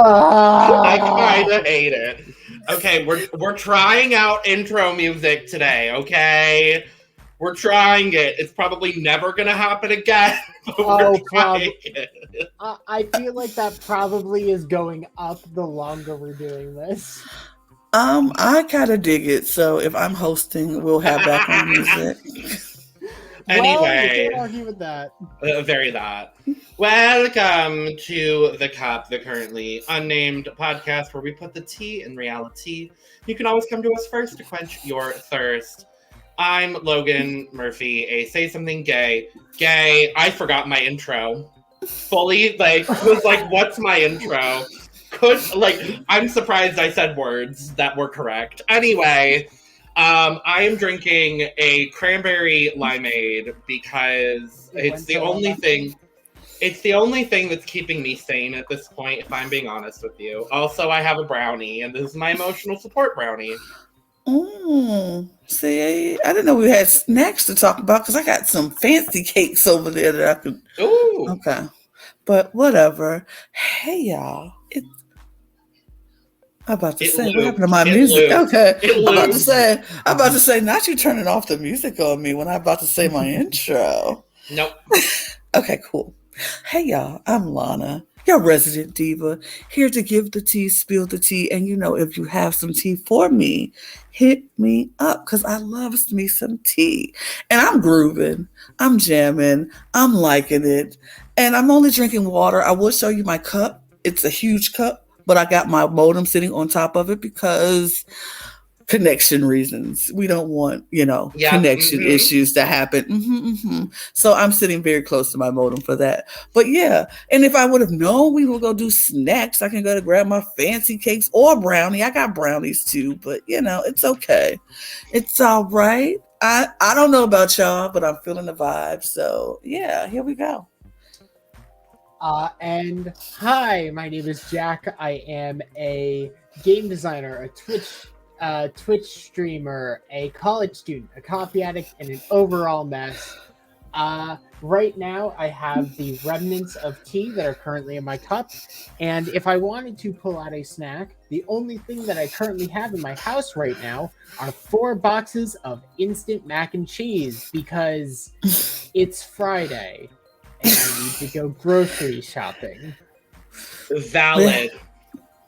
I kind of hate it. Okay, we're trying out intro music today, okay? We're trying it. It's probably never gonna happen again, but we're trying it. I feel like that probably is going up the longer we're doing this. I kind of dig it. So if I'm hosting, we'll have background music. Anyway, well, you can't argue with that. Very that. Welcome to The Cup, the currently unnamed podcast where we put the tea in reality. You can always come to us first to quench your thirst. I'm Logan Murphy, a Say Something Gay. Gay, I forgot my intro. Fully, was like, what's my intro? I'm surprised I said words that were correct. Anyway, I am drinking a cranberry limeade because it's the only thing that's keeping me sane at this point, if I'm being honest with you. Also, I have a brownie, and this is my emotional support brownie. See, I didn't know we had snacks to talk about because I got some fancy cakes over there that I could. Ooh. Okay. But whatever. Hey, y'all. I'm about to say, what happened to my music? Okay. I'm about to say, not you turning off the music on me when I'm about to say my intro. Nope. Okay, cool. Hey, y'all. I'm Lana, your resident diva, here to give the tea, spill the tea. And if you have some tea for me, hit me up because I love me some tea. And I'm grooving. I'm jamming. I'm liking it. And I'm only drinking water. I will show you my cup. It's a huge cup. But I got my modem sitting on top of it because connection reasons. We don't want, connection issues to happen. So I'm sitting very close to my modem for that. But yeah, and if I would have known we would go do snacks, I can go to grab my fancy cakes or brownie. I got brownies too, but it's okay. It's all right. I don't know about y'all, but I'm feeling the vibe. So yeah, here we go. And hi, my name is Jack. I am a game designer, a Twitch streamer, a college student, a coffee addict, and an overall mess. Right now, I have the remnants of tea that are currently in my cup. And if I wanted to pull out a snack, the only thing that I currently have in my house right now are 4 boxes of instant mac and cheese because it's Friday. And I need to go grocery shopping. Valid.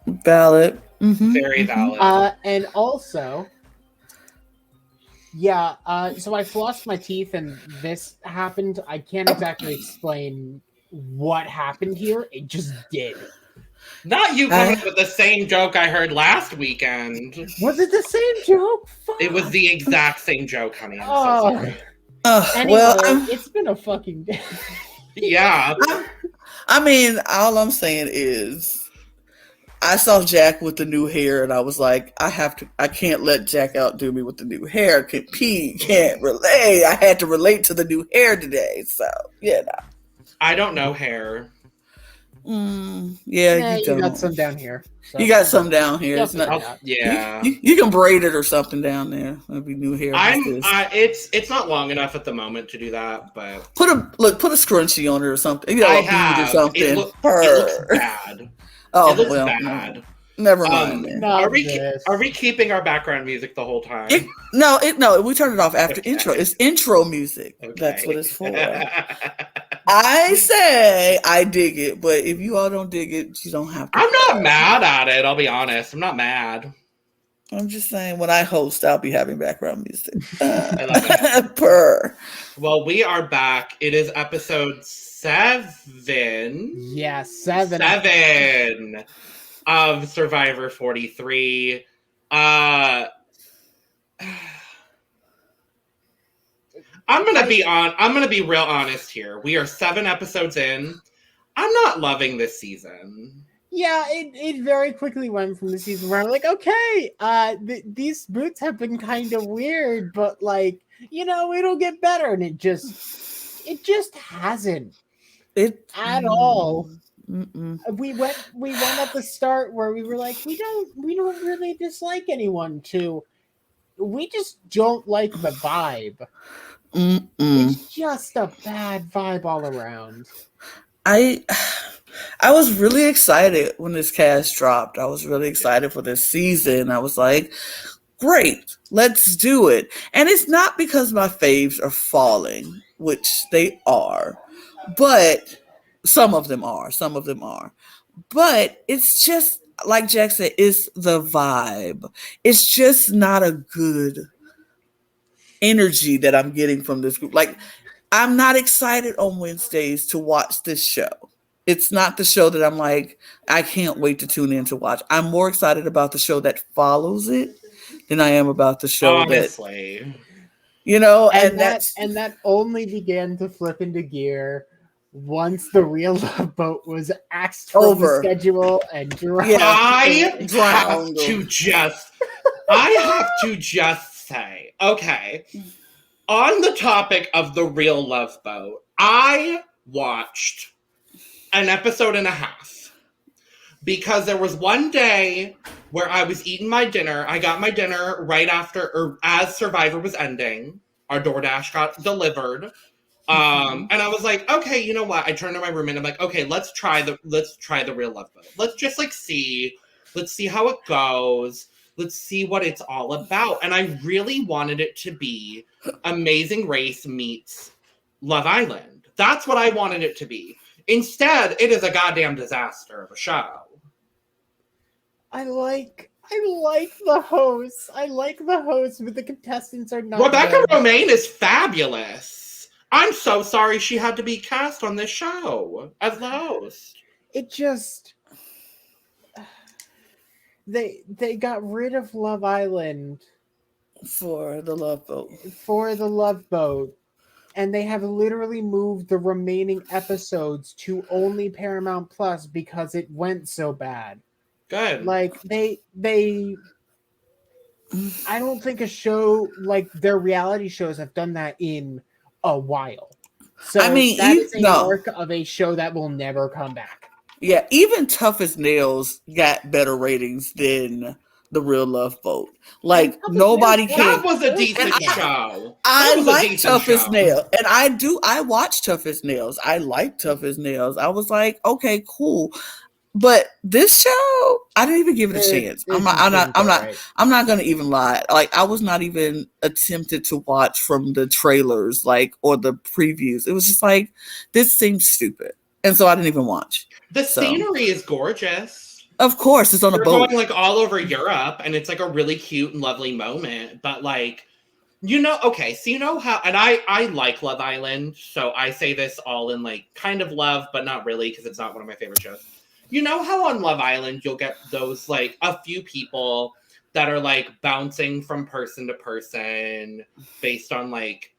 Very valid. And also, so I flossed my teeth and this happened. I can't exactly explain what happened here. It just did. Not you coming up with the same joke I heard last weekend. Was it the same joke? Fuck. It was the exact same joke, honey. I'm so sorry. Anyway, it's been a fucking day. Yeah. I mean, all I'm saying is I saw Jack with the new hair and I was like, I can't let Jack outdo me with the new hair. Can't relate. I had to relate to the new hair today. So, I don't know hair. Yeah, you got some down here. So. You got some down here. It's not, yeah. You can braid it or something down there. That'd be new hair. It's not long enough at the moment to do that, but put a scrunchie on it or something. I have. Or something. It looks bad. Oh, it looks well, bad. Never mind. Are we keeping our background music the whole time? No. We turned it off after intro. It's intro music. Okay. That's what it's for. I say I dig it, but if you all don't dig it, you don't have to. I'm not mad at it. I'll be honest. I'm not mad. I'm just saying when I host, I'll be having background music. I love it. Purr. Well, we are back. It is episode 7. Yeah, 7. 7 of Survivor 43. I'm gonna be real honest here. We are 7 episodes in. I'm not loving this season. Yeah, it very quickly went from the season where I'm like, okay, these boots have been kind of weird, but it'll get better, and it just hasn't at all. We went at the start where we were like, we don't really dislike anyone. We just don't like the vibe. It's just a bad vibe all around. I I was really excited when this cast dropped. I was really excited for this season. I was like, great, let's do it. And it's not because my faves are falling, which they are, but some of them are. Some of them are. But it's just like Jack said, it's the vibe. It's just not a good energy that I'm getting from this group. Like, I'm not excited on Wednesdays to watch this show. It's not the show that I'm like, I can't wait to tune in to watch. I'm more excited about the show that follows it than I am about the show that, Honestly. and that's and that only began to flip into gear once the Real Love Boat was axed from the over. schedule and dropped. Yeah. I have Drowned. I have to just say, okay, on the topic of the Real Love Boat, I watched an episode and a half because there was one day where I was eating my dinner. I got my dinner right after, or as Survivor was ending. Our DoorDash got delivered. And I was like, okay, you know what? I turned to my roommate and I'm like, okay, let's try the Real Love Boat. Let's just let's see how it goes. Let's see what it's all about. And I really wanted it to be Amazing Race meets Love Island. That's what I wanted it to be. Instead, it is a goddamn disaster of a show. I like the hosts. I like the hosts, but the contestants are not. Rebecca good. Romaine is fabulous. I'm so sorry she had to be cast on this show as the host. It just they got rid of Love Island for the Love Boat. For the Love Boat, and they have literally moved the remaining episodes to only Paramount Plus because it went so bad. Good. Like they I don't think a show like their reality shows have done that in a while. So I mean, that is a mark of a show that will never come back. Yeah, even Tough as Nails got better ratings than the Real Love Boat. Like nobody can. That was a decent show. I like Tough as Nails, and I watch Tough as Nails. I like Tough as Nails. I was like, okay, cool. But this show, I didn't even give it a chance. I'm not gonna even lie. Like, I was not even attempted to watch from the trailers, like, or the previews. It was just like, this seems stupid, and so I didn't even watch. The scenery is gorgeous. Of course, it's on a boat. Going like all over Europe, and it's like a really cute and lovely moment. But like, okay, so you know how, and I like Love Island, so I say this all in like kind of love, but not really because it's not one of my favorite shows. You know how on Love Island you'll get those like a few people that are like bouncing from person to person based on like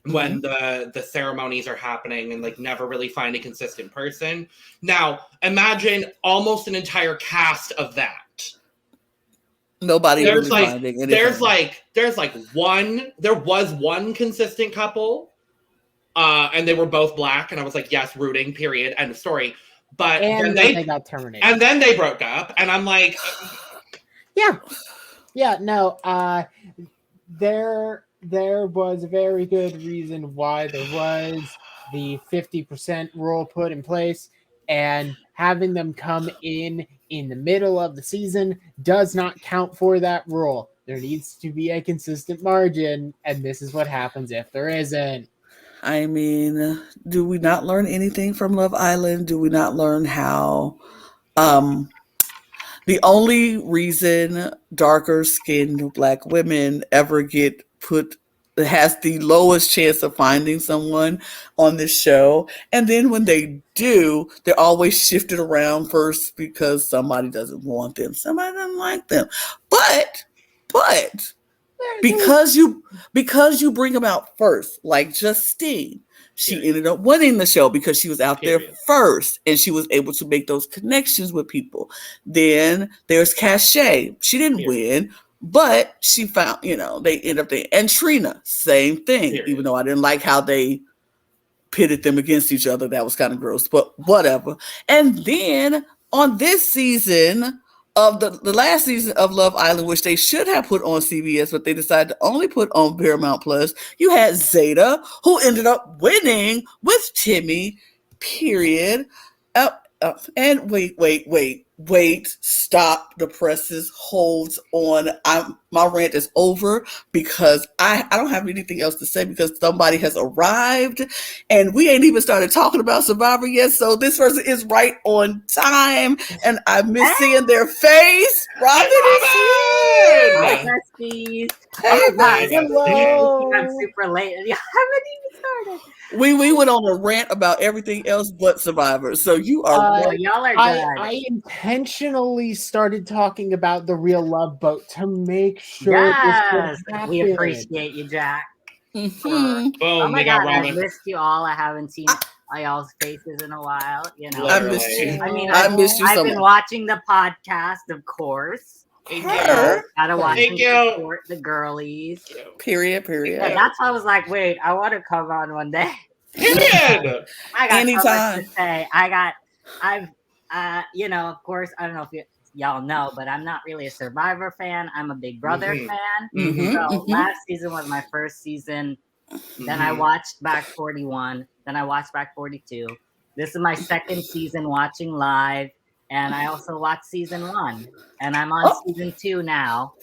when the ceremonies are happening and like never really find a consistent person. Now imagine almost an entire cast of that. Nobody there's really like finding anything. There was one consistent couple, and they were both black, and I was like, yes, rooting, period, end of story. But and then they got terminated. And then they broke up, and I'm like, no. There was a very good reason why there was the 50% rule put in place, and having them come in the middle of the season does not count for that rule. There needs to be a consistent margin, and this is what happens if there isn't. I mean, do we not learn anything from Love Island? Do we not learn how the only reason darker skinned black women ever get has the lowest chance of finding someone on this show, and then when they do, they're always shifted around first because somebody doesn't want them, somebody doesn't like them, but because you bring them out first, like Justine, she ended up winning the show because she was out there first and she was able to make those connections with people. Then there's Cachet. She didn't win, but she found, they end up there. And Trina, same thing, even though I didn't like how they pitted them against each other. That was kind of gross, but whatever. And then on this season of the last season of Love Island, which they should have put on CBS, but they decided to only put on Paramount Plus, you had Zeta, who ended up winning with Timmy, Period. And wait. Stop the presses. Hold on. My rant is over because I don't have anything else to say because somebody has arrived and we ain't even started talking about Survivor yet. So this person is right on time and I miss seeing their face. Robyn is here. Hi, besties. Hey, Hello. I'm super late. I haven't even started. We went on a rant about everything else but Survivor. So you are Oh, y'all are good. I intentionally started talking about the real love boat to make sure Yes, this would happen. we appreciate you, Jack. Mhm. Oh Boom, my we got God, I Robyn. missed you all. I haven't seen y'all's faces in a while. You know, I missed you. I mean, I missed you I've so been much. watching the podcast, of course. Thank Her. Gotta watch Thank and you. support the girlies. Period. Yeah, that's why I was like, wait, I want to come on one day. Period. I got so Anytime. much to say. You know, of course, I don't know if y'all know, but I'm not really a Survivor fan. I'm a Big Brother Mhm. fan. Mhm, So mhm. last season was my first season. Then I watched back 41. Then I watched back 42. This is my second season watching live. And I also watched season 1. And I'm on season 2 now.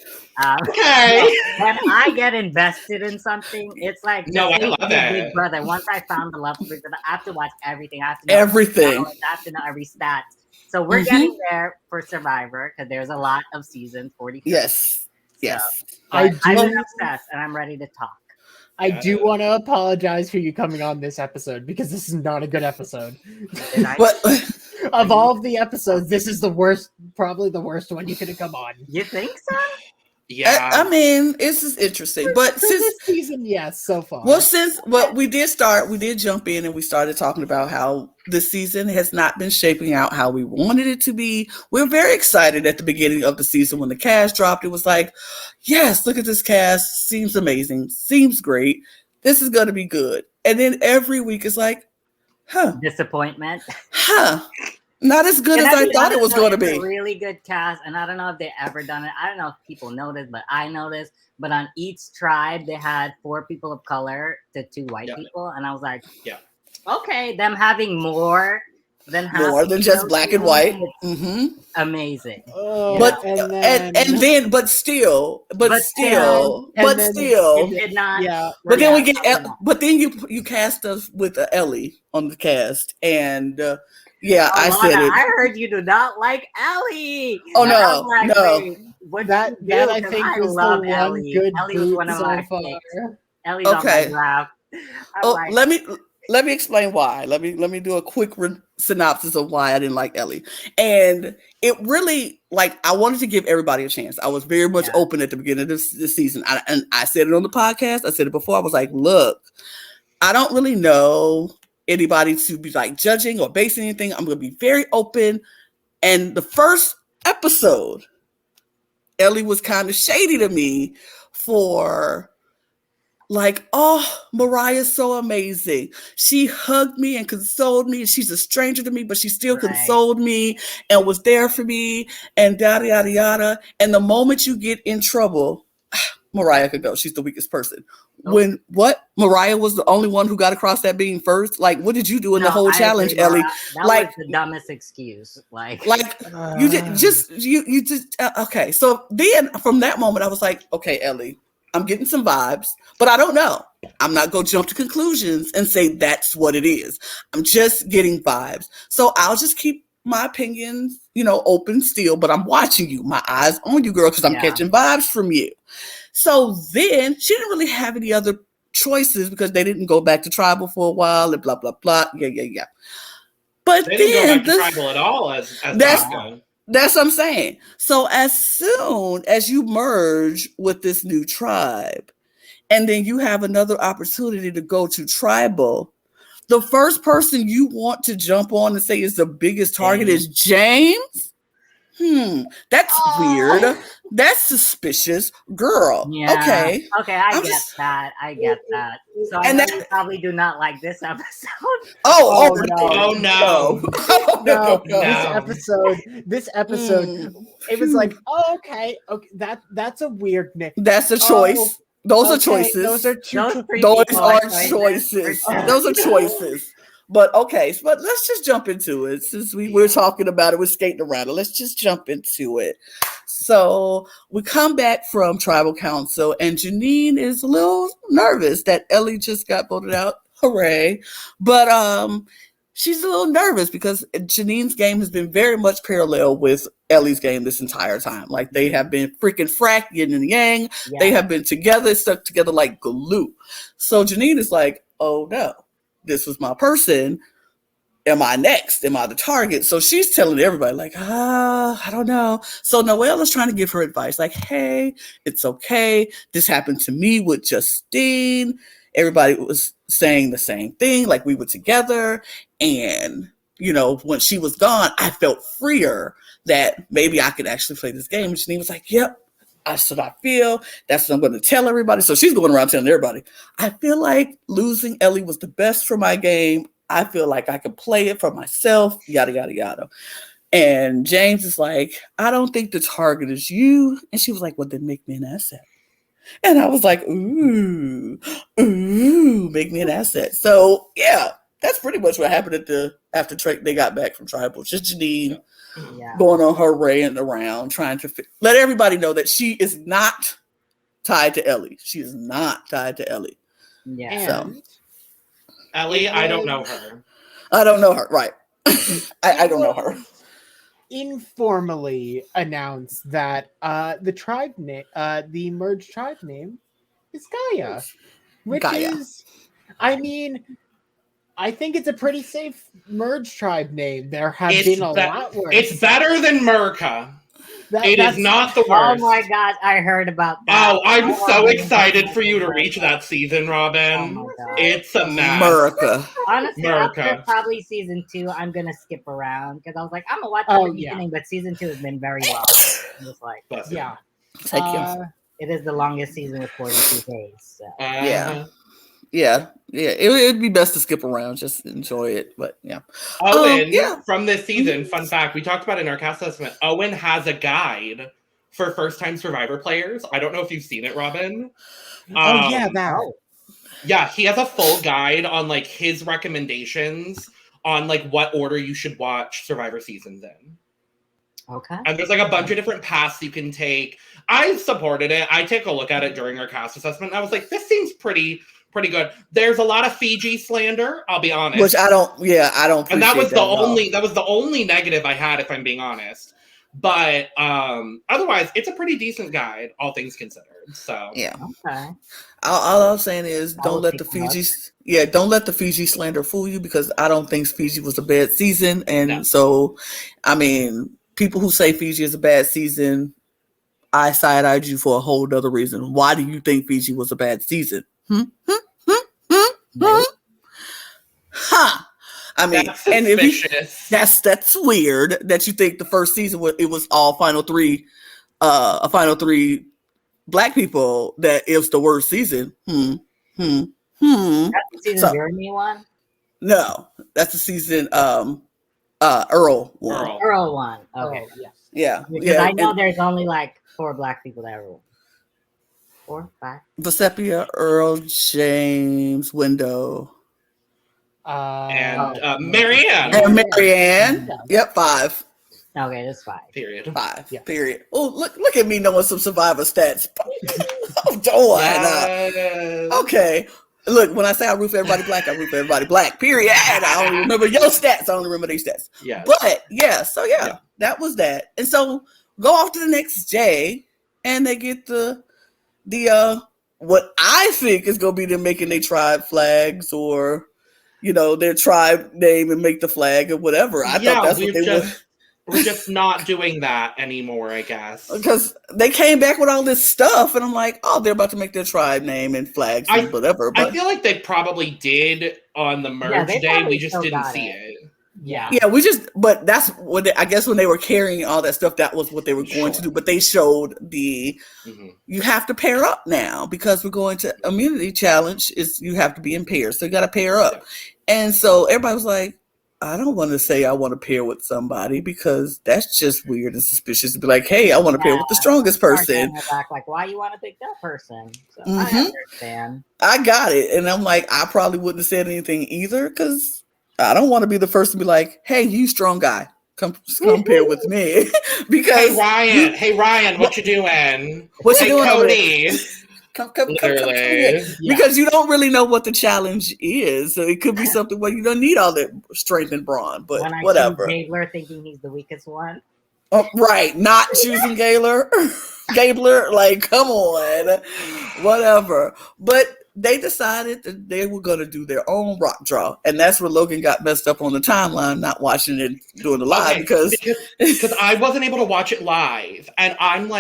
Okay. When I get invested in something, it's like No, I the love same it. with Big Brother. Once I found the love of Big Brother, I have to watch everything. I have to know Everything. I have to know every stat. So we're getting there for Survivor because there's a lot of seasons, 42. Yes. Yes. But I I'm do- obsessed and I'm ready to talk. I do want to apologize for you coming on this episode because this is not a good episode. Did I? But Of all of the episodes, this is the worst, probably the worst one you could have come on. You think so? Yeah. I mean, this is interesting. But For since this season, yes, so far. we did jump in and we started talking about how this season has not been shaping out how we wanted it to be. We're very excited at the beginning of the season when the cast dropped. It was like, yes, look at this cast. Seems amazing. Seems great. This is going to be good. And then every week it's like, Disappointment. Not as good as I thought it was going to It's be. a really good cast, and I don't know if they ever done it. I don't know if people noticed, but I noticed. But on each tribe, they had 4 people of color to 2 white people, and I was like, okay, them having more than just black and white. Mm-hmm. Amazing. But still, it did not. Yeah. But then we get, but then you cast us with Ellie on the cast, and I Lana, said it. I heard you do not like Ellie. Oh and no, like, no. That I think was the one Ellie. good Ellie was one of so my far. picks. Ellie's on my draft. Let me explain why. Let me do a quick synopsis of why I didn't like Ellie. And it really, I wanted to give everybody a chance. I was very much open at the beginning of this season. And I said it on the podcast. I said it before. I was like, look, I don't really know anybody to be judging or basing anything. I'm going to be very open. And the first episode, Ellie was kind of shady to me for Mariah's so amazing. She hugged me and consoled me. She's a stranger to me, but she still consoled me and was there for me and yada, yada, yada. And the moment you get in trouble, Mariah could go. She's the weakest person. When Mariah was the only one who got across that beam first. What did you do in the whole challenge, Ellie? That was the dumbest excuse. You just okay. So then from that moment, I was like, okay, Ellie, I'm getting some vibes, but I don't know. I'm not going to jump to conclusions and say that's what it is. I'm just getting vibes. So I'll just keep my opinions, open still, but I'm watching you. My eyes on you, girl, because I'm catching vibes from you. So then she didn't really have any other choices because they didn't go back to tribal for a while and blah, blah, blah. Yeah. But they didn't go back to tribal at all as that's what I'm saying. So as soon as you merge with this new tribe and then you have another opportunity to go to tribal, the first person you want to jump on and say is the biggest target is James? That's weird. That's suspicious. Girl. Yeah. Okay. I get that. So I know you probably do not like this episode. No. This episode, it was like, okay, that's a weird nick. That's a choice. Those are choices. Those are choices. Those are choices. But okay, but let's just jump into it. Since we're talking about it, we're skating around it. Let's just jump into it. So we come back from tribal council, and Janine is a little nervous that Ellie just got voted out. Hooray! But she's a little nervous because Janine's game has been very much parallel with Ellie's game this entire time. Like they have been freaking frack, yin and yang. Yeah. They have been together, stuck together like glue. So Janine is like, oh no, this was my person. Am I next? Am I the target? So she's telling everybody like, I don't know. So Noelle is trying to give her advice like, hey, it's okay. This happened to me with Justine. Everybody was saying the same thing, like we were together. And, you know, when she was gone, I felt freer that maybe I could actually play this game. And Janine was like, yep, that's what I feel. That's what I'm going to tell everybody. So she's going around telling everybody, I feel like losing Ellie was the best for my game. I feel like I can play it for myself, yada, yada, yada. And James is like, I don't think the target is you. And she was like, well, then make me an asset. And I was like, ooh, make me an asset. So, yeah, that's pretty much what happened after they got back from Tribal. Just Janine going on her rant around, trying to let everybody know that she is not tied to Ellie. She is not tied to Ellie. Yeah. So, Ellie, I don't know her. I don't know her, right. I don't know her. Informally announced that the tribe name, the merged tribe name is Gaia, which is, I mean, I think it's a pretty safe merged tribe name. There have been a lot worse. It's better than Merca. It is not the worst. Oh my god, I heard about that. Oh, I'm so excited for you to reach that season, Robyn. Oh it's a mess. Merca. Honestly, after probably season 2, I'm gonna skip around because I was like, I'm gonna watch the beginning, but season 2 has been very well. I'm just like, yeah. Thank you. It is the longest season with 42 days. So. Yeah. It'd be best to skip around, just enjoy it. But yeah. Owen, from this season, fun fact, we talked about in our cast assessment, Owen has a guide for first-time Survivor players. I don't know if you've seen it, Robyn. Yeah, he has a full guide on like his recommendations on like what order you should watch Survivor seasons in. Okay. And there's like a bunch of different paths you can take. I supported it. I take a look at it during our cast assessment. And I was like, this seems pretty good. There's a lot of Fiji slander, I'll be honest. Which I don't. And that was the only negative I had, if I'm being honest. But otherwise, it's a pretty decent guide, all things considered. So yeah. Okay. All I'm saying is don't let the Fiji slander fool you, because I don't think Fiji was a bad season. And so, I mean, people who say Fiji is a bad season, I side-eyed you for a whole other reason. Why do you think Fiji was a bad season? I mean, and if that's weird that you think the first season it was all final three Black people, that it was the worst season. That's the season Jeremy one? No, that's the season Earl one. Earl one. Okay. Yeah. Because I know there's only like 4 Black people that rule. 4, 5. Vecepia, Earl, James, Window. And Marianne. And Marianne. Yep, 5. Okay, that's 5. Period. 5. Yeah. Period. Oh, look at me knowing some Survivor stats. Okay. Look, when I say I root for everybody Black, I root for everybody Black. Period. I only remember your stats. I only remember these stats. Yeah. But that was that. And so go off to the next day, and they get the what I think is gonna be them making their tribe flags, or their tribe name, and make the flag or whatever. I thought that's what they were. We're just not doing that anymore, I guess. Because they came back with all this stuff, and I'm like, oh, they're about to make their tribe name and flags and whatever. But I feel like they probably did on the merge day. We just didn't see it. Yeah. Yeah, but that's what I guess when they were carrying all that stuff, that was what they were going to do. But they showed you have to pair up now, because we're going to immunity challenge. You have to be in pairs, so you got to pair up. Yeah. And so everybody was like, I don't want to say I want to pair with somebody, because that's just weird and suspicious to be like, hey, I want to pair with the strongest person. Back, like, why you want to pick that person? So I understand. I got it. And I'm like, I probably wouldn't have said anything either, because I don't want to be the first to be like, hey, you strong guy, come pair with me. Because Hey Ryan, what you doing? What you Hey doing over there? Cody. Come here. Literally. Because you don't really know what the challenge is. So it could be something where you don't need all that strength and brawn, but When I whatever. choose Gabler thinking he's the weakest one. Oh, right. Not choosing Gabler. Gabler, like, come on. Whatever. But they decided that they were going to do their own rock draw. And that's where Logan got messed up on the timeline, not watching it doing the live because I wasn't able to watch it live. And I'm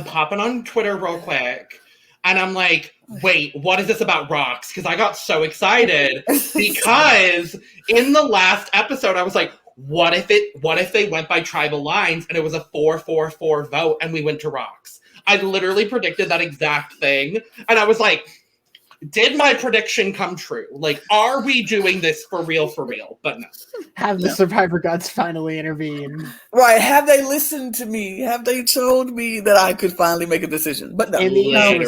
popping on Twitter real quick. And I'm like, wait, what is this about rocks? Because I got so excited because in the last episode, I was like, what if they went by tribal lines and it was a 4-4-4 vote and we went to rocks? I literally predicted that exact thing. And I was like, did my prediction come true? Like, are we doing this for real? But no. Have the Survivor gods finally intervene? Right. Have they listened to me? Have they told me that I could finally make a decision? But no. No.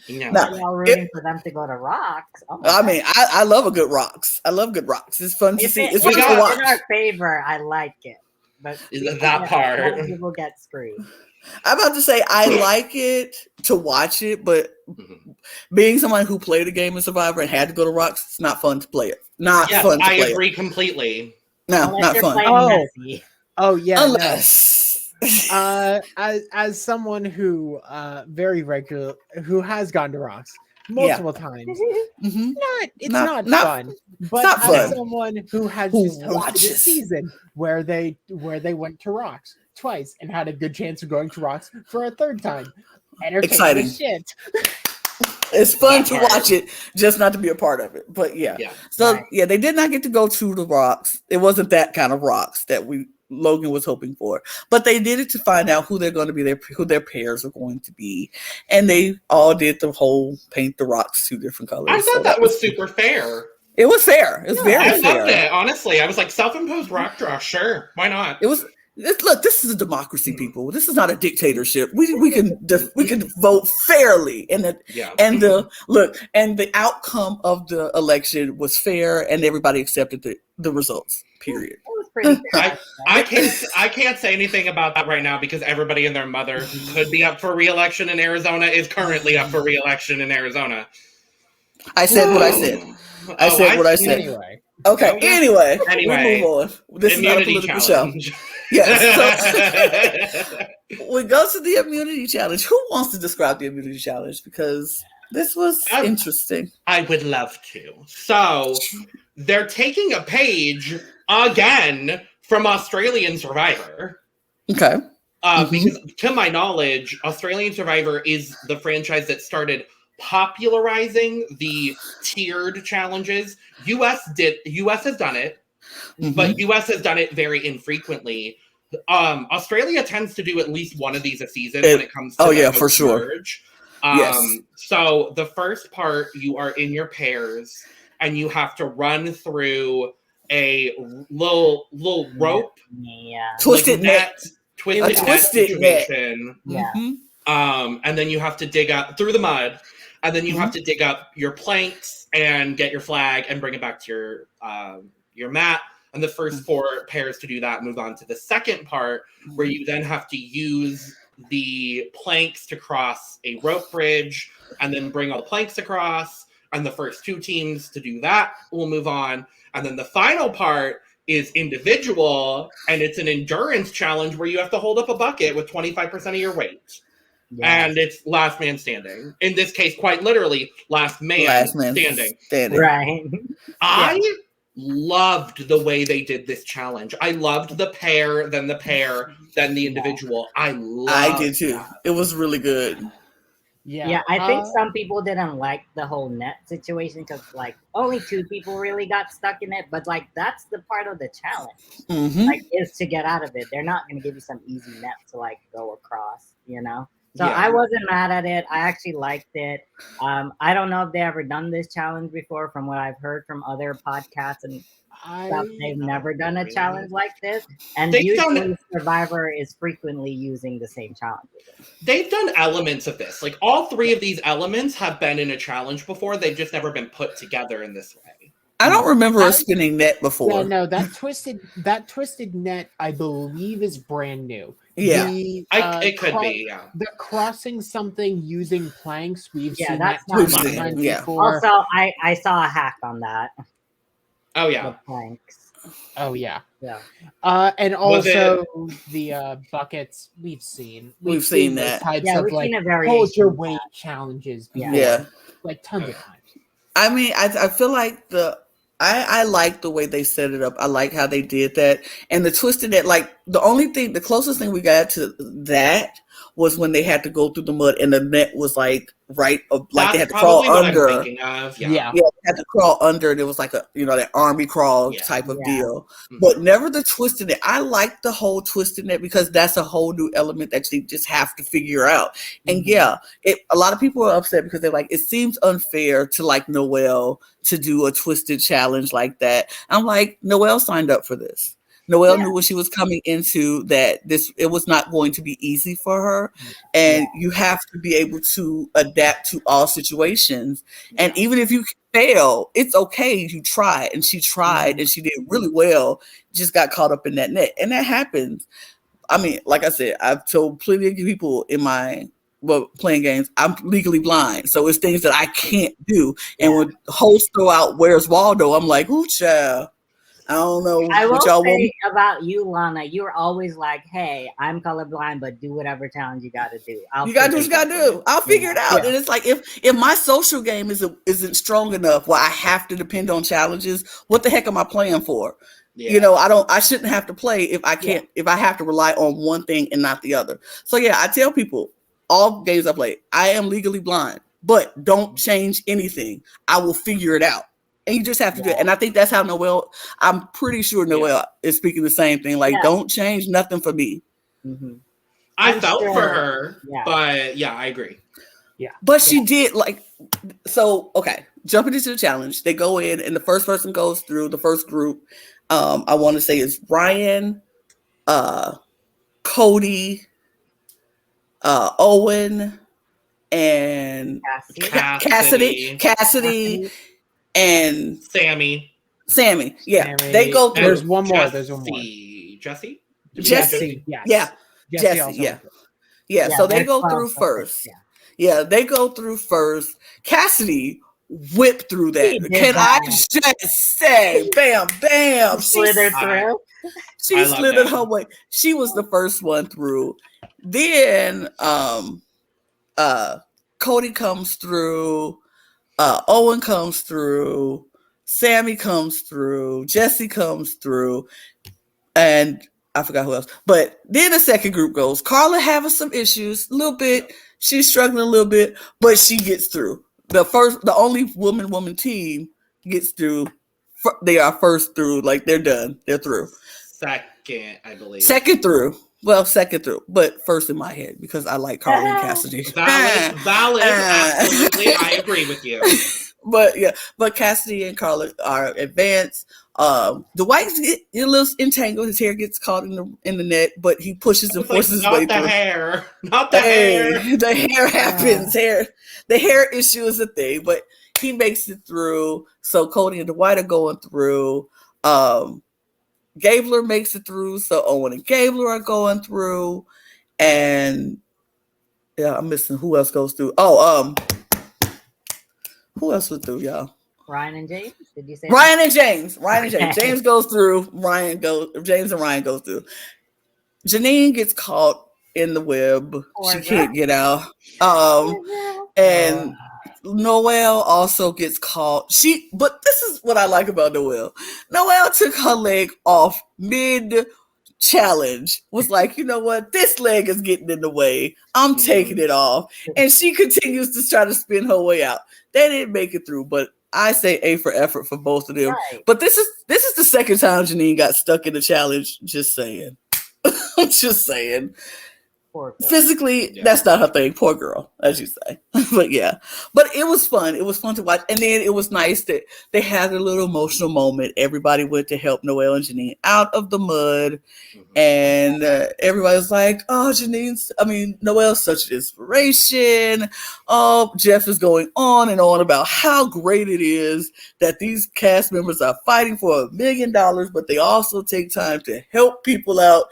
Y'all rooting for them to go to rocks. Oh I mean, I love a good rocks. I love good rocks. It's fun to see. It's fun to watch. In our favor, I like it. But that part. People get screwed. I'm about to say I like it to watch it, but being someone who played a game of Survivor and had to go to rocks, it's not fun to play it. Fun to play I agree completely. No, not fun. Oh yeah. Unless as someone who who has gone to rocks multiple times, it's not fun. But as someone who has just hosted a season where they went to rocks twice and had a good chance of going to rocks for a third time. Exciting shit. It's fun to watch it, just not to be a part of it. But yeah. So they did not get to go to the rocks. It wasn't that kind of rocks that Logan was hoping for. But they did it to find out who they're going to be, who their pairs are going to be. And they all did the whole paint the rocks 2 different colors. I thought that was super fair. It was fair. It was very fair. I loved it, honestly. I was like, self-imposed rock draw, sure. Why not? Look, this is a democracy, people. This is not a dictatorship. We can vote fairly, and the outcome of the election was fair, and everybody accepted the results. Period. It was pretty fair. I can't say anything about that right now because everybody and their mother who could be up for re-election in Arizona is currently up for re-election in Arizona. I said what I said. I said what I said. Anyway. Okay. Anyway, we move on. This is not a political show. Yes. So we go to the immunity challenge. Who wants to describe the immunity challenge? Because this was interesting. I would love to. So they're taking a page again from Australian Survivor. Okay. Because to my knowledge, Australian Survivor is the franchise that started popularizing the tiered challenges. US has done it, but US has done it very infrequently. Australia tends to do at least one of these a season when it comes to for sure. So the first part, you are in your pairs and you have to run through a little rope, twisted net situation. And then you have to dig up through the mud. And then you have to dig up your planks and get your flag and bring it back to your mat. And the first 4 pairs to do that move on to the second part, where you then have to use the planks to cross a rope bridge and then bring all the planks across. And the first 2 teams to do that will move on. And then the final part is individual, and it's an endurance challenge where you have to hold up a bucket with 25% of your weight. And it's last man standing. In this case, quite literally, last man standing. Right. I loved the way they did this challenge. I loved the pair, then the individual. I did too. That. It was really good. Yeah, I think some people didn't like the whole net situation because only 2 people really got stuck in it. But that's the part of the challenge, is to get out of it. They're not going to give you some easy net to go across, So I wasn't mad at it. I actually liked it. I don't know if they ever done this challenge before. From what I've heard from other podcasts and stuff, they've never done a challenge like this. And usually Survivor is frequently using the same challenges. They've done elements of this. All 3 of these elements have been in a challenge before. They've just never been put together in this way. I don't remember us spinning net before. Yeah, no, that twisted net, I believe, is brand new. Yeah. It could be, yeah. The crossing something using planks, we've Yeah, seen that's that not We've time seen, yeah. before. Also, I saw a hack on that. Oh yeah. The planks. Oh yeah. Yeah. And Was also the buckets we've seen. We've seen those that. types Yeah, of we've like seen a hold variation your of weight that. challenges Yeah. before. Yeah. Like tons of times. I mean, I feel like I like the way they set it up. I like how they did that. And the twisted net, like the closest thing we got to that was when they had to go through the mud and the net was like like That's they had to crawl probably what under. I'm thinking of. Yeah. Yeah, they had to crawl under, and it was like that army crawl type of deal. But never the twisted net. I like the whole twisted net because that's a whole new element that you just have to figure out. And a lot of people are upset because they're like, it seems unfair to like Noelle to do a twisted challenge like that. I'm like, Noelle signed up for this. Noelle knew when she was coming into that it was not going to be easy for her. And you have to be able to adapt to all situations. And even if you fail, it's okay. You try. And she tried and she did really well. Just got caught up in that net. And that happens. I mean, like I said, I've told plenty of people playing games, I'm legally blind. So it's things that I can't do. And when hosts throw out Where's Waldo, I'm like, ooh, child. I don't know. I will say about you, Lana, you were always like, hey, I'm colorblind, but do whatever challenge you got to do. You got to do what you got to do. I'll figure it out. And it's like, if my social game isn't strong enough where I have to depend on challenges, what the heck am I playing for? Yeah. I shouldn't have to play if I can't, if I have to rely on one thing and not the other. So yeah, I tell people, all games I play, I am legally blind, but don't change anything. I will figure it out. And you just have to do it. And I think that's how Noelle, I'm pretty sure Noelle is speaking the same thing. Like, don't change nothing for me. Mm-hmm. I felt for her, but yeah, I agree. Yeah. But she did okay, jumping into the challenge. They go in and the first person goes through the first group. I want to say is Ryan, Cody, Owen, and Cassidy. And Sammy. Yeah. They go through. There's one more. Jesse? Jesse. Yes. Yeah. Jesse. Yeah. So they go through first. Yeah, they go through first. Cassidy whipped through that. Can I just say, bam, bam. She slithered through. She slithered her way. She was the first one through. Then Cody comes through. Owen comes through, Sammy comes through, Jesse comes through, and I forgot who else. But then the second group goes. Carla having some issues, a little bit. She's struggling a little bit, but she gets through. The only woman team gets through. They are first through, like they're done. They're through. Second, I believe. Second through. Well, second through, but first in my head because I like Carla and Cassidy. Valid, absolutely. I agree with you. But Cassidy and Carla are advanced. Dwight's get a little entangled. His hair gets caught in the net, but he pushes and forces his way through. Not the hair. The hair happens. The hair issue is a thing, but he makes it through. So Cody and Dwight are going through. Gabler makes it through, so Owen and Gabler are going through, and I'm missing who else goes through. Who else went through, y'all? Ryan and James? Did you say Ryan and James? James goes through. James and Ryan goes through. Janine gets caught in the web. She can't get out. And Noelle also gets caught. But this is what I like about Noelle. Noelle took her leg off mid challenge. Was like, you know what? This leg is getting in the way. I'm taking it off. And she continues to try to spin her way out. They didn't make it through, but I say A for effort for both of them. Right. But this is the second time Janine got stuck in the challenge. Just saying. Just saying. Poor girl. Physically, Yeah. that's not her thing. Poor girl, as you say. But yeah, but it was fun. It was fun to watch. And then it was nice that they had a little emotional moment. Everybody went to help Noelle and Janine out of the mud. And everybody was like, oh, Noelle's such an inspiration. Oh, Jeff is going on and on about how great it is that these cast members are fighting for $1 million, but they also take time to help people out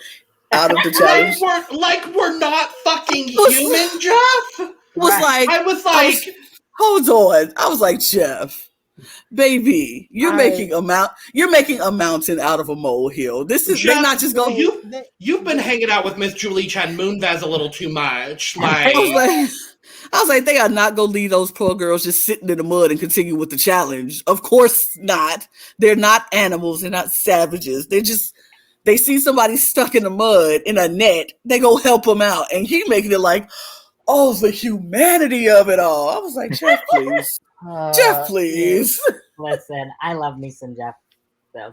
of the challenge. We're not fucking human, Jeff. I was like, hold on. I was like, Jeff, baby, you're making a mountain out of a molehill. This is, they're not just going. You've been hanging out with Miss Julie Chen Moonves a little too much. I was like, they are not gonna leave those poor girls just sitting in the mud and continue with the challenge. Of course not. They're not animals. They're not savages. They see somebody stuck in the mud in a net, they go help them out. And he making it like, oh, the humanity of it all. I was like, Jeff, please. Jeff, please. Listen, I love me some Jeff. So.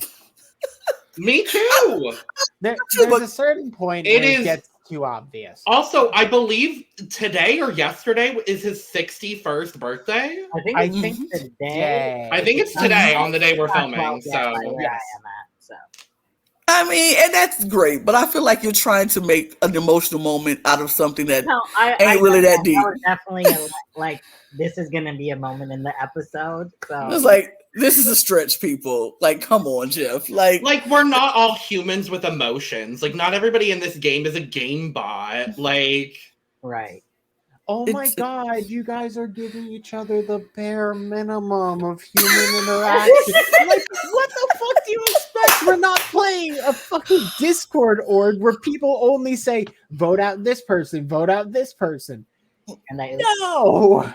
Me too. There's a certain point where it gets too obvious. Also, I believe today or yesterday is his 61st birthday. I think today. I think it's today on the day we're filming. And that's great, but I feel like you're trying to make an emotional moment out of something that ain't really that deep. I was definitely like, this is gonna be a moment in the episode. So it's like, this is a stretch, people. Like, come on, Jeff. Like we're not all humans with emotions. Like, not everybody in this game is a game bot. Like, right. Oh my God, you guys are giving each other the bare minimum of human interaction. Like, what the fuck do you expect? We're not playing a fucking Discord org where people only say, vote out this person, vote out this person. And no!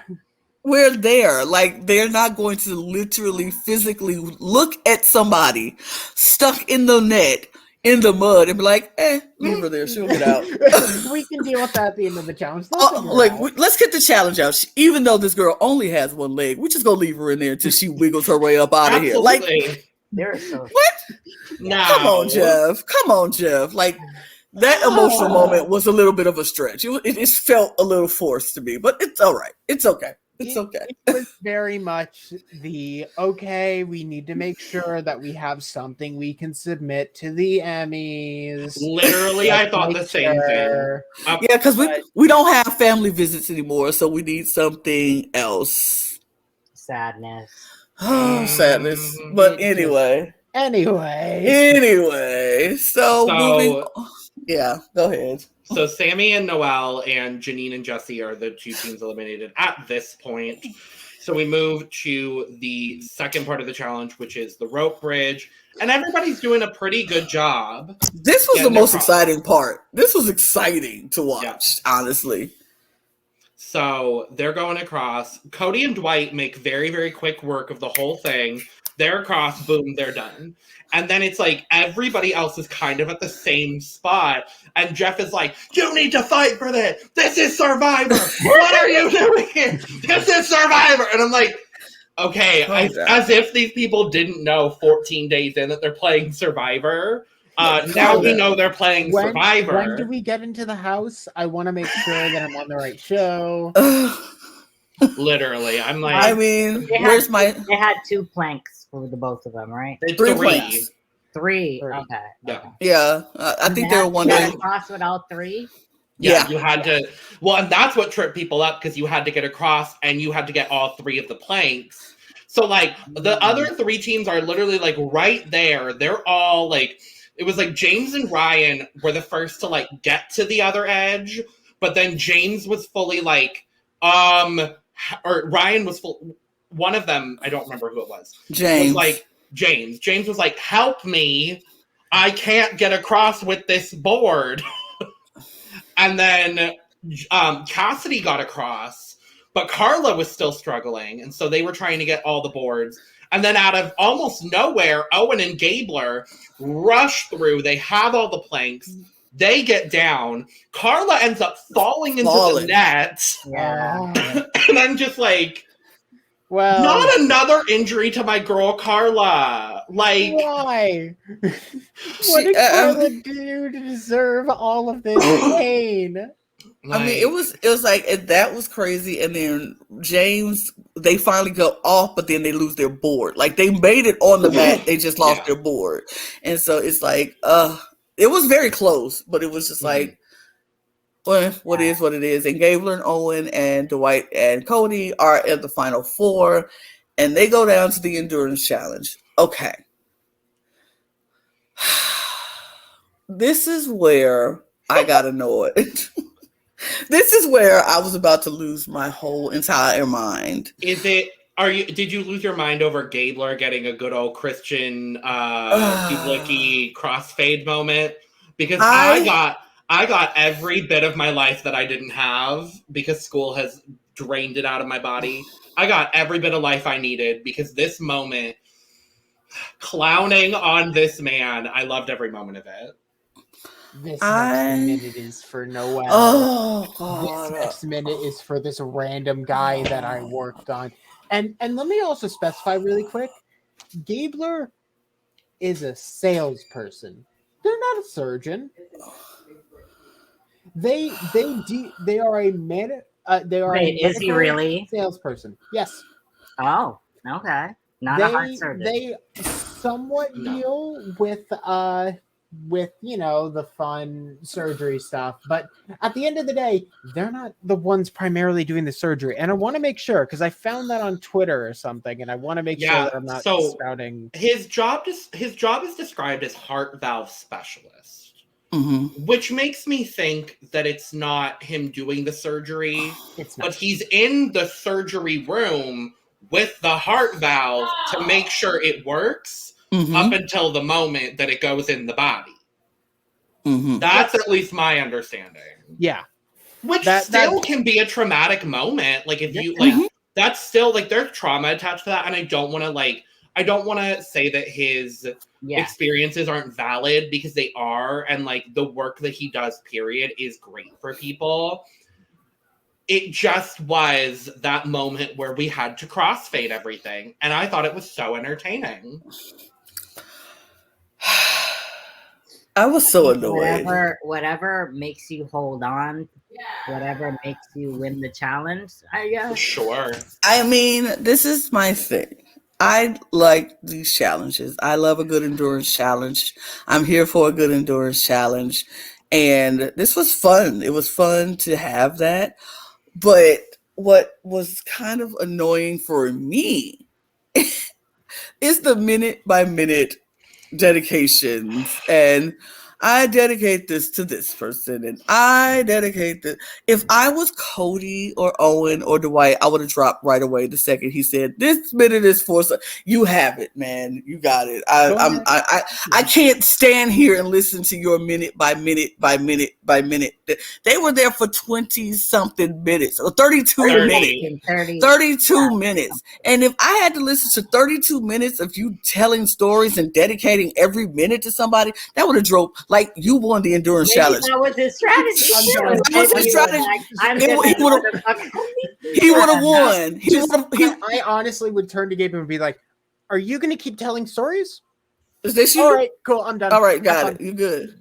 We're there. Like, they're not going to literally, physically look at somebody stuck in the net, in the mud, and be like, leave her there. She'll get out. We can deal with that at the end of the challenge. Let's get the challenge out. Even though this girl only has one leg, we're just going to leave her in there until she wiggles her way up out of here. Like, what? No. Come on, Jeff. Like, that emotional moment was a little bit of a stretch. It felt a little forced to me, but it's all right. It's okay. It's okay. It was very much we need to make sure that we have something we can submit to the Emmys. Literally, I thought the same thing. Yeah, because we don't have family visits anymore, so we need something else. Sadness. Oh, sadness. But anyway. So moving on. Yeah, go ahead. So Sammy and Noelle and Janine and Jesse are the two teams eliminated at this point. So we move to the second part of the challenge, which is the rope bridge. And everybody's doing a pretty good job. This was the most exciting part. This was exciting to watch, honestly. So they're going across. Cody and Dwight make very, very quick work of the whole thing. They're across, boom, they're done. And then it's like everybody else is kind of at the same spot. And Jeff is like, you need to fight for this. This is Survivor. What are you doing here? This is Survivor. And I'm like, okay, as if these people didn't know 14 days in that they're playing Survivor. Now we know they're playing Survivor. When do we get into the house? I want to make sure that I'm on the right show. Literally, I'm like, they had 2 planks for the both of them, right? 3 planks. 3. Okay. Yeah. I think they were wondering. Across with all 3. Yeah, you had to. Well, and that's what tripped people up because you had to get across and you had to get all 3 of the planks. So like the other 3 teams are literally like right there. They're all like, it was like James and Ryan were the first to like get to the other edge, but then James was fully like, or Ryan was full. One of them, I don't remember who it was. James. Was like James. James was like, "Help me! I can't get across with this board." And then Cassidy got across, but Carla was still struggling, and so they were trying to get all the boards. And then out of almost nowhere, Owen and Gabler rush through. They have all the planks. They get down. Carla ends up falling into the net. Yeah. And I'm just like, well, not another injury to my girl Carla. Like, why? What did Carla do to deserve all of this pain? I mean, it was like that was crazy. And then James, they finally go off, but then they lose their board. Like they made it on the mat, they just lost their board. And so it's like, it was very close, but it was just like, well, what is what it is. And Gabler and Owen and Dwight and Cody are at the final 4, and they go down to the endurance challenge. Okay. This is where I got annoyed. This is where I was about to lose my whole entire mind. Did you lose your mind over Gabler getting a good old Christian Blicky crossfade moment? Because I got every bit of my life that I didn't have because school has drained it out of my body. I got every bit of life I needed because this moment, clowning on this man, I loved every moment of it. This next minute is for Noel. Oh, God. This next minute is for this random guy that I worked on. And let me also specify really quick. Gabler is a salesperson. They're not a surgeon. They are a man. They are. Wait, is he really salesperson? Yes. Oh, okay. Not a heart surgeon. They somewhat deal with the fun surgery stuff, but at the end of the day, they're not the ones primarily doing the surgery. And I want to make sure, because I found that on Twitter or something, and I want to make sure that I'm not spouting. His job is described as heart valve specialist, which makes me think that it's not him doing the surgery, but he's in the surgery room with the heart valve to make sure it works up until the moment that it goes in the body. That's at least my understanding. Yeah. Which still can be a traumatic moment. Like if you that's still like there's trauma attached to that. And I don't want to say that his experiences aren't valid, because they are. And like the work that he does, period, is great for people. It just was that moment where we had to crossfade everything. And I thought it was so entertaining. I was so annoyed. Whatever makes you hold on, whatever makes you win the challenge, I guess. Sure. I mean, this is my thing. I like these challenges. I love a good endurance challenge. I'm here for a good endurance challenge. And this was fun. It was fun to have that. But what was kind of annoying for me is the minute by minute dedications, and I dedicate this to this person, and I dedicate this. If I was Cody or Owen or Dwight, I would have dropped right away the second he said, "This minute is for." You have it, man. You got it. I can't stand here and listen to your minute by minute by minute by minute. They were there for 20-something minutes, or 32 minutes. 32 minutes. And if I had to listen to 32 minutes of you telling stories and dedicating every minute to somebody, that would have drove. Like, you won the endurance challenge. That was his strategy. He would have won. I honestly would turn to Gabe and be like, "Are you going to keep telling stories?" Is this you? All right, cool. I'm done. All right, got it. You good?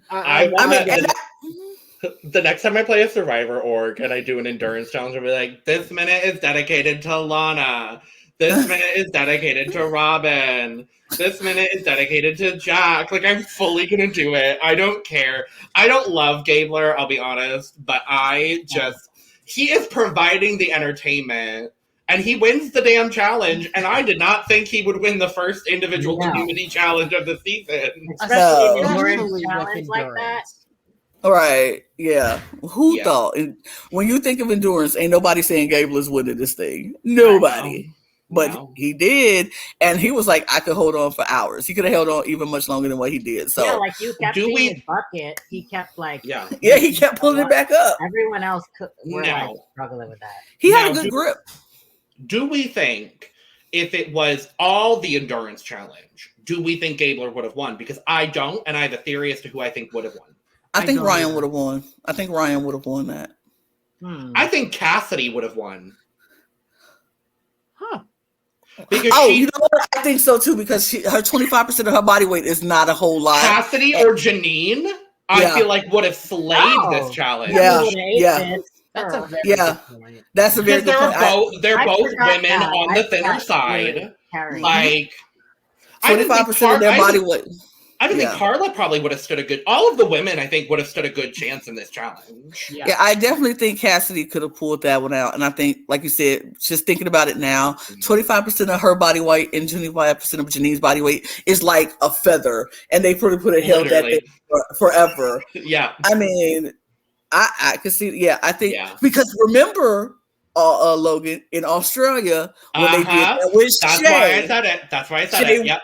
The next time I play a Survivor org and I do an endurance challenge, I'll be like, "This minute is dedicated to Lana. This minute is dedicated to Robyn. This minute is dedicated to Jack." Like, I'm fully gonna do it. I don't care. I don't love Gabler, I'll be honest, but he is providing the entertainment, and he wins the damn challenge, and I did not think he would win the first individual community challenge of the season. Especially an challenge like that. All right, yeah. Who thought? When you think of endurance, ain't nobody saying Gabler's winning this thing. Nobody. But he did, and he was like, I could hold on for hours. He could have held on even much longer than what he did. So, like you kept seeing his bucket. He kept like, he kept pulling it back up. Everyone else were like struggling with that. He had a good grip. Do we think if it was all the endurance challenge, do we think Gabler would have won? Because I don't, and I have a theory as to who I think would have won. I think Ryan would have won. I think Ryan would have won that. I think Cassidy would have won. Huh. Because you know what? I think so too, because her 25% of her body weight is not a whole lot. Cassidy or Janine, I feel like would have slayed this challenge. Yeah. That's a very Yeah. good point. That's a very Because good point. they're I both forgot women that. on I the thinner forgot they were side. carrying. Like, I didn't think 25% of their body weight. I didn't think Yeah. Carla probably would have stood a good. All of the women, I think, would have stood a good chance in this challenge. Yeah, I definitely think Cassidy could have pulled that one out. And I think, like you said, just thinking about it now, 25% of her body weight and 25% of Janine's body weight is like a feather. And they pretty put it held that thing forever. Yeah. I mean, I could see, yeah, I think, Yeah. because remember, Logan, in Australia, when they did that with That's Shay. why I said it. That's why I said it. Yep.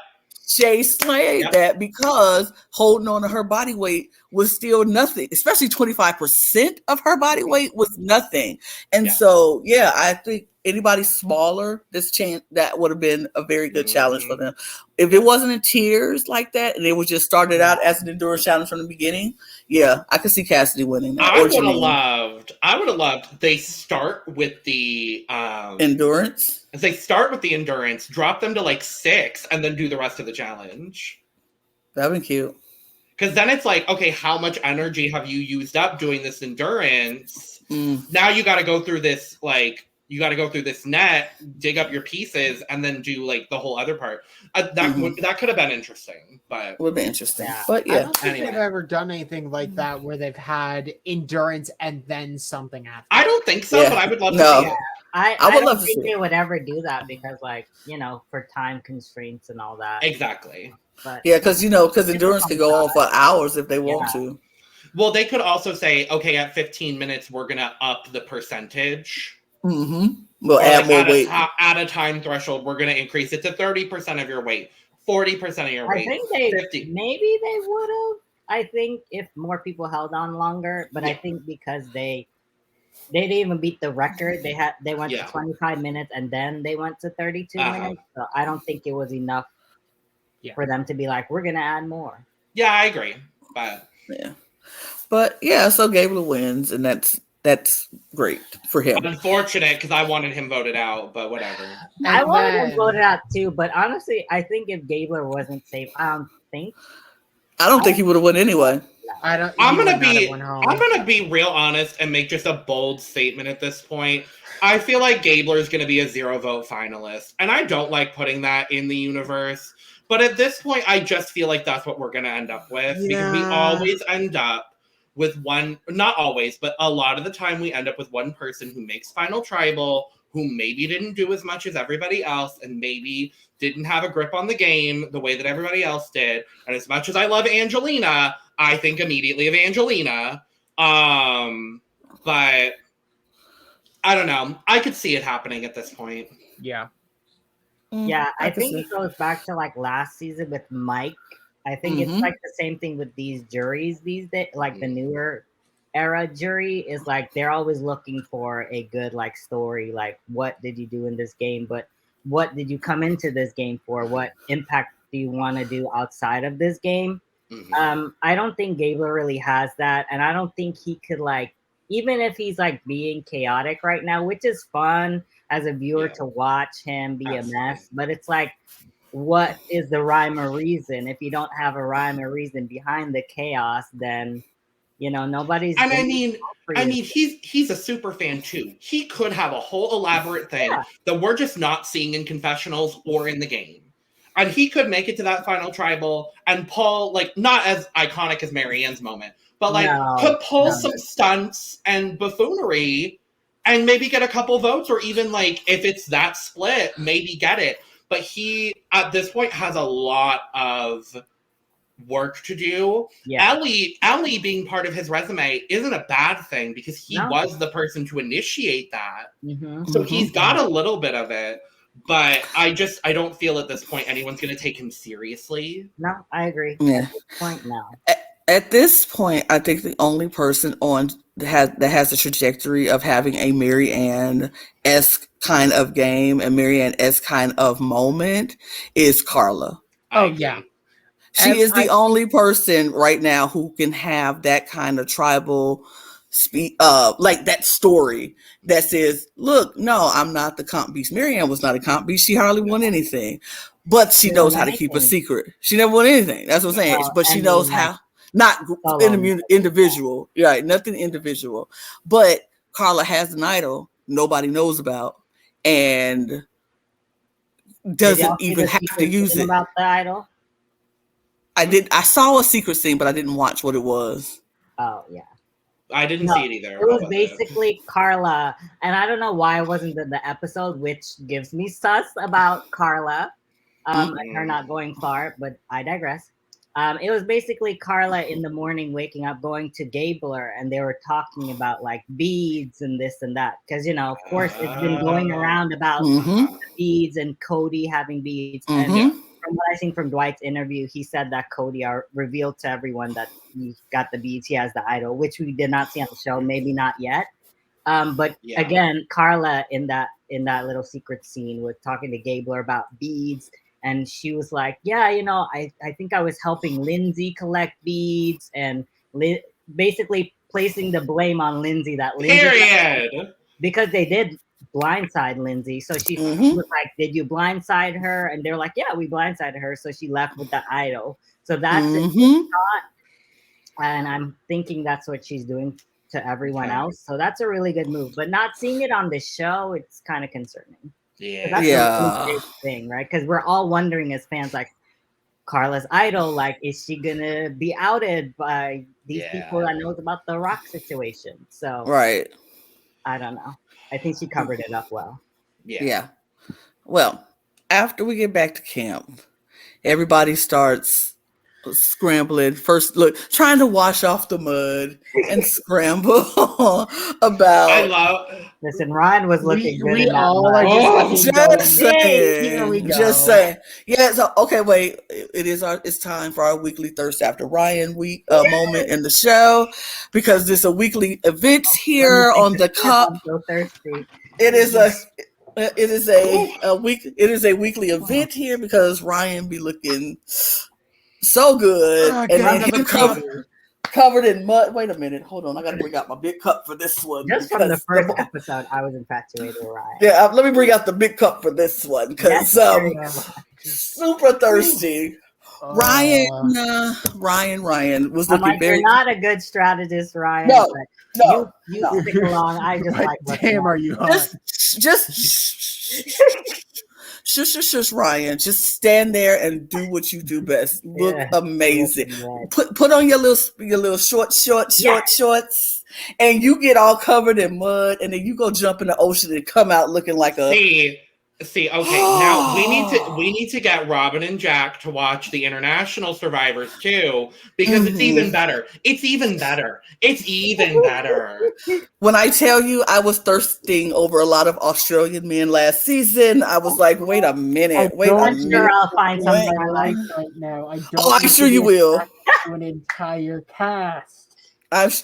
Shay slayed that because holding on to her body weight was still nothing, especially 25% of her body weight was nothing. And so, yeah, I think anybody smaller, this chance that would have been a very good challenge for them. If it wasn't in tiers like that and it was just started out as an endurance challenge from the beginning, yeah, I could see Cassidy winning that. I would have loved. They start with the endurance. They start with the endurance, drop them to like 6, and then do the rest of the challenge. That'd be cute. Because then it's like, okay, how much energy have you used up doing this endurance? Now you got to go through this, like, you got to go through this net, dig up your pieces, and then do like the whole other part. That could have been interesting, but would be interesting. Yeah. But I don't think they've ever done anything like that where they've had endurance and then something after. I don't think so, but I would love to see it. I would love to think they would ever do that because, like, you know, for time constraints and all that. Exactly. But yeah, because endurance could go on for hours if they want to. Well, they could also say, okay, at 15 minutes, we're gonna up the percentage. We'll add more weight. At a time threshold, we're gonna increase it to 30% of your weight, 40% of your weight. I think maybe they would have. I think if more people held on longer, but I think because they didn't even beat the record. They went to 25 minutes and then they went to 32 minutes. So I don't think it was enough for them to be like, we're gonna add more. Yeah, I agree. But so Gable wins, and that's great for him. Unfortunate because I wanted him voted out, but whatever. I wanted him voted out too, but honestly, I think if Gabler wasn't safe, I don't think he would have won anyway. I'm gonna be real honest and make just a bold statement at this point. I feel like Gabler is gonna be a 0 vote finalist, and I don't like putting that in the universe. But at this point, I just feel like that's what we're gonna end up with because we always end up with one. Not always, but a lot of the time, we end up with one person who makes final tribal, who maybe didn't do as much as everybody else, and maybe didn't have a grip on the game the way that everybody else did. And as much as I love Angelina, I think immediately of Angelina. But I don't know. I could see it happening at this point. Yeah. Yeah, I think it goes back to like last season with Mike. I think it's like the same thing with these juries these days, like the newer era jury is like they're always looking for a good like story, like what did you do in this game, but what did you come into this game for? What impact do you want to do outside of this game? I don't think Gabler really has that, and I don't think he could like, even if he's like being chaotic right now, which is fun as a viewer to watch him be a mess, but it's like, what is the rhyme or reason? If you don't have a rhyme or reason behind the chaos, then you know nobody's. And I mean, he's a super fan too. He could have a whole elaborate thing that we're just not seeing in confessionals or in the game. And he could make it to that final tribal and pull, like, not as iconic as Marianne's moment, but like could pull some stunts and buffoonery and maybe get a couple votes, or even like if it's that split, maybe get it. But he at this point has a lot of work to do. Ellie being part of his resume isn't a bad thing because he was the person to initiate that. So he's got a little bit of it. But I don't feel at this point anyone's going to take him seriously. No, I agree. Yeah. At this point, no. At this point, I think the only person that has the trajectory of having a Marianne-esque kind of game and Marianne-esque kind of moment is Carla. Oh, yeah. She is the only person right now who can have that kind of tribal like that story that says, look, no, I'm not the comp beast. Marianne was not a comp beast. She hardly won anything, but she knows how to keep a secret. She never won anything. That's what I'm saying. But she knows how, not individual, right? Nothing individual. But Carla has an idol nobody knows about and Did y'all doesn't see even the have to secret use thing it. about the idol? I saw a secret scene, but I didn't watch what it was. Oh yeah. I didn't No, see it either. it was What basically Carla, and I don't know why it wasn't in the episode, which gives me sus about Carla, and her not going far, but I digress. It was basically Carla in the morning waking up, going to Gabler, and they were talking about like beads and this and that. Because, of course, it's been going around about Mm-hmm. beads and Cody having beads. Mm-hmm. And from what I seen from Dwight's interview, he said that Cody revealed to everyone that he got the beads, he has the idol, which we did not see on the show, maybe not yet. But again, Carla in that little secret scene was talking to Gabler about beads. And she was like, yeah, I think I was helping Lindsay collect beads and basically placing the blame on Lindsay. Period. Because they did blindside Lindsay. So she was like, did you blindside her? And they're like, yeah, we blindsided her. So she left with the idol. So that's a shot. And I'm thinking that's what she's doing to everyone else. So that's a really good move. But not seeing it on the show, it's kind of concerning. Yeah. That's a really big thing, right? Because we're all wondering as fans, like, Carla's idol, like, is she gonna be outed by these people that knows about the Rock situation? So right. I don't know. I think she covered it up well. Yeah. Well, after we get back to camp, everybody starts scrambling. First, look, trying to wash off the mud and scramble about. I love. Listen, Ryan was looking good. We in that all mud. are just saying. Here we go. Just saying. Yeah. So okay, wait. It's time for our weekly thirst after Ryan week moment in the show, because there's a weekly event here on the cup. I'm so thirsty. It is a weekly event here because Ryan be looking so good, and then him covered in mud. Wait a minute, hold on. I gotta bring out my big cup for this one. Just from the first episode, I was infatuated with Ryan. Yeah, let me bring out the big cup for this one because super thirsty. Ryan was looking like, very. You're not a good strategist, Ryan. No. You stick along. I just like. Damn, are you hot? Shush, Ryan. Just stand there and do what you do best. Look amazing. Put on your little shorts, and you get all covered in mud, and then you go jump in the ocean and come out looking like a. See, okay, now we need to get Robyn and Jack to watch the international survivors too, because it's even better. It's even better. When I tell you I was thirsting over a lot of Australian men last season, I was like, wait a minute. I'm sure I'll find something I like right now. I'm sure you will. An entire cast.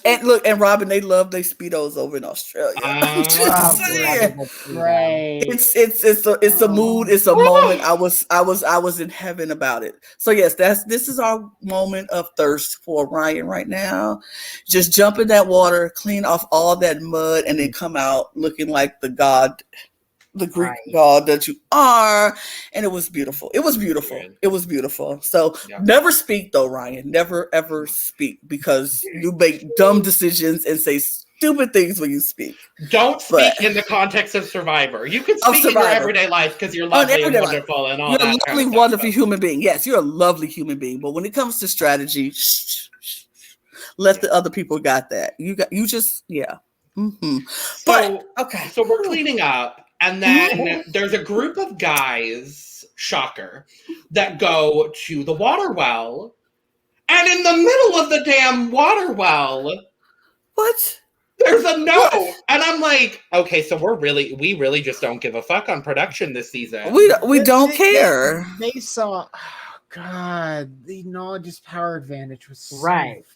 And Robyn, they love their Speedos over in Australia. I'm just saying. Right. It's a mood. It's a moment. I was in heaven about it. So yes, this is our moment of thirst for Ryan right now. Just jump in that water, clean off all that mud, and then come out looking like the god. The Greek god that you are, and it was beautiful. So never speak though, Ryan. Never ever speak, because you make dumb decisions and say stupid things when you speak. Don't speak in the context of Survivor. You can speak in your everyday life because you're lovely and wonderful and all that. You're a lovely, wonderful human being. Yes, you're a lovely human being. But when it comes to strategy, let the other people got that. So we're cleaning up. And then there's a group of guys, shocker, that go to the water well. And in the middle of the damn water well, what? There's a note. What? And I'm like, okay, so we really just don't give a fuck on production this season. We don't care. They saw, God, the knowledge's power advantage was so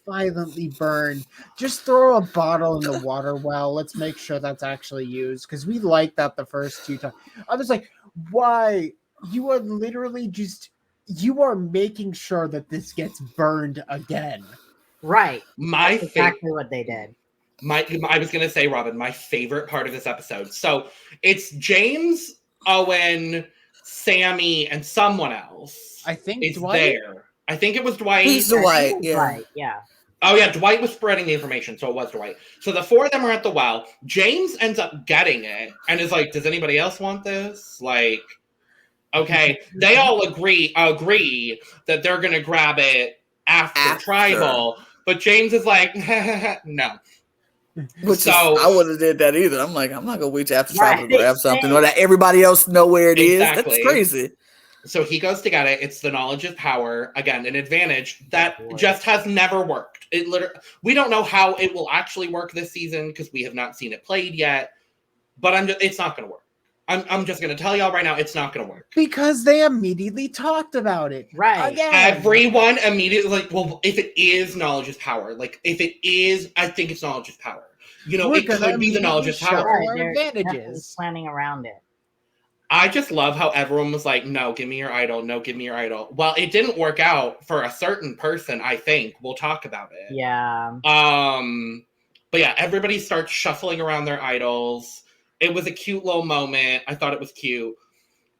violently burned. Just throw a bottle in the water well. Let's make sure that's actually used, because we liked that the first 2 times. I was like, why? You are literally you are making sure that this gets burned again. Right. That's exactly what they did. I was going to say, Robyn, my favorite part of this episode. So it's James, Owen, Sammy, and someone else. I think it's Dwight. There. I think it was Dwight. He's Dwight. Right. Yeah. Oh yeah, Dwight was spreading the information, so it was Dwight. So the four of them are at the well. James ends up getting it and is like, "Does anybody else want this?" Like, okay, they all agree that they're gonna grab it after tribal, but James is like, "No." Which So I wouldn't have did that either. I'm like, I'm not gonna wait till after tribal Right. to grab something or that everybody else know where it is. That's Exactly. crazy. So he goes to get it. It's the knowledge of power. Again, an advantage that just has never worked. It literally, we don't know how it will actually work this season because we have not seen it played yet. But it's not going to work. I'm just going to tell y'all right now, it's not going to work. Because they immediately talked about it. Right. Again. Everyone immediately like, well, if it is knowledge is power, like if it is, I think it's knowledge is power. You know, it could be the knowledge is power. Our advantages. Planning around it. I just love how everyone was like, no, give me your idol. No, give me your idol. Well, it didn't work out for a certain person, I think. We'll talk about it. Yeah. But yeah, everybody starts shuffling around their idols. It was a cute little moment. I thought it was cute.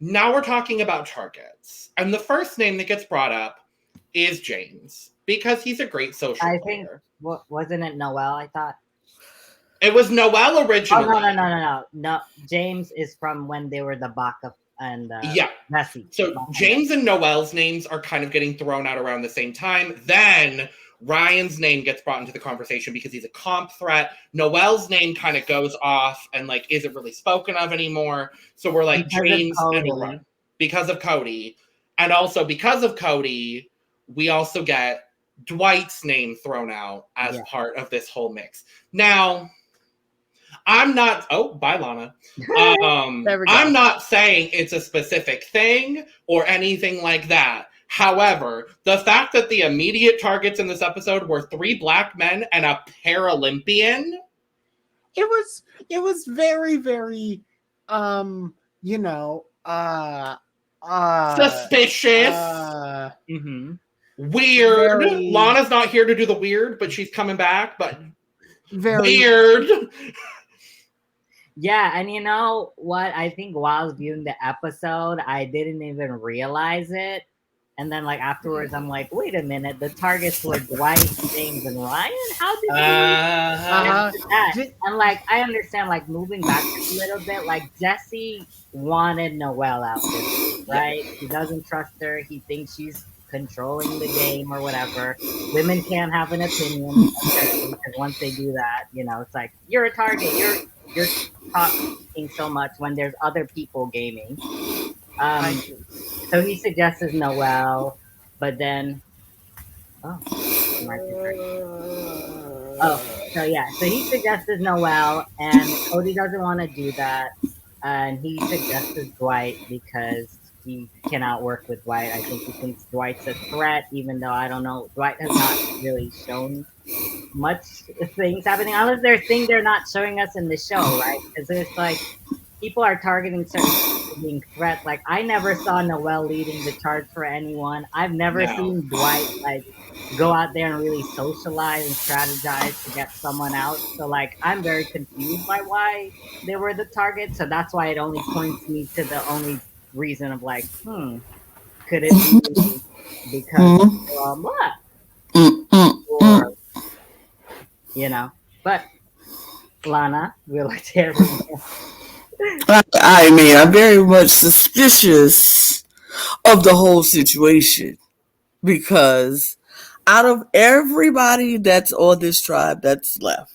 Now we're talking about targets. And the first name that gets brought up is James. Because he's a great social player. Wasn't it Noel, I thought? It was Noel originally. Oh, no. James is from when they were the Baka and Messi. So James and Noel's names are kind of getting thrown out around the same time. Then Ryan's name gets brought into the conversation because he's a comp threat. Noel's name kind of goes off and like isn't really spoken of anymore. So we're like James and Ryan because of Cody. And also because of Cody, we also get Dwight's name thrown out as part of this whole mix. Now, I'm not. Oh, bye, Lana. I'm not saying it's a specific thing or anything like that. However, the fact that the immediate targets in this episode were 3 black men and a Paralympian. It was very, very, suspicious. Weird. Lana's not here to do the weird, but she's coming back. But weird. Yeah, and you know what? I think while I was viewing the episode, I didn't even realize it. And then, like, afterwards, I'm like, wait a minute. The targets were Dwight, James, and Ryan? How did they that? And, like, I understand, like, moving back a little bit, like, Jesse wanted Noelle out there, right? He doesn't trust her. He thinks she's controlling the game or whatever. Women can't have an opinion, because once they do that, you know, it's like, you're a target. You're talking so much when there's other people gaming. So he suggests Noelle, but then so he suggests Noelle, and Cody doesn't want to do that, and he suggests Dwight because he cannot work with Dwight. I think he thinks Dwight's a threat, even though I don't know. Dwight has not really shown much things happening, unless there's things they're not showing us in the show, right? Because it's like people are targeting certain people being threats. Like, I never saw Noelle leading the charge for anyone. I've never seen Dwight like go out there and really socialize and strategize to get someone out. So like, I'm very confused by why they were the target. So that's why it only points me to the only reason of like, could it be because of what? Or, you know, but Lana, we'll like to hear from you. I mean, I'm very much suspicious of the whole situation because out of everybody that's on this tribe that's left,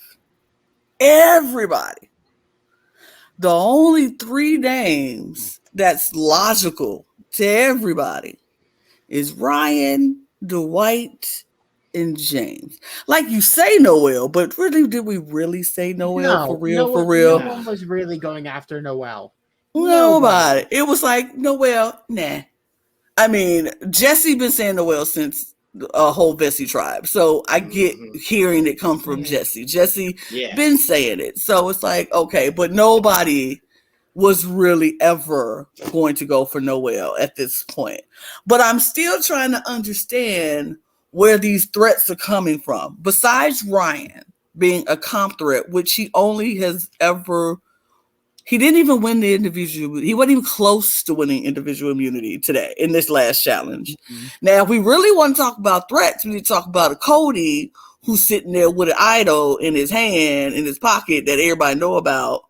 everybody, the only 3 names that's logical to everybody is Ryan, Dwight, and James. Like you say Noelle, but really, did we really say Noelle for real? No one was really going after Noelle. Nobody. It was like, Noelle, nah. I mean, Jesse been saying Noelle since a whole Bessie tribe. So I get hearing it come from Jesse. Jesse been saying it. So it's like, okay, but nobody was really ever going to go for Noelle at this point. But I'm still trying to understand where these threats are coming from. Besides Ryan being a comp threat, which he only has ever, he didn't even win the individual, he wasn't even close to winning individual immunity today in this last challenge. Now, if we really want to talk about threats, we need to talk about a Cody who's sitting there with an idol in his hand, in his pocket that everybody know about,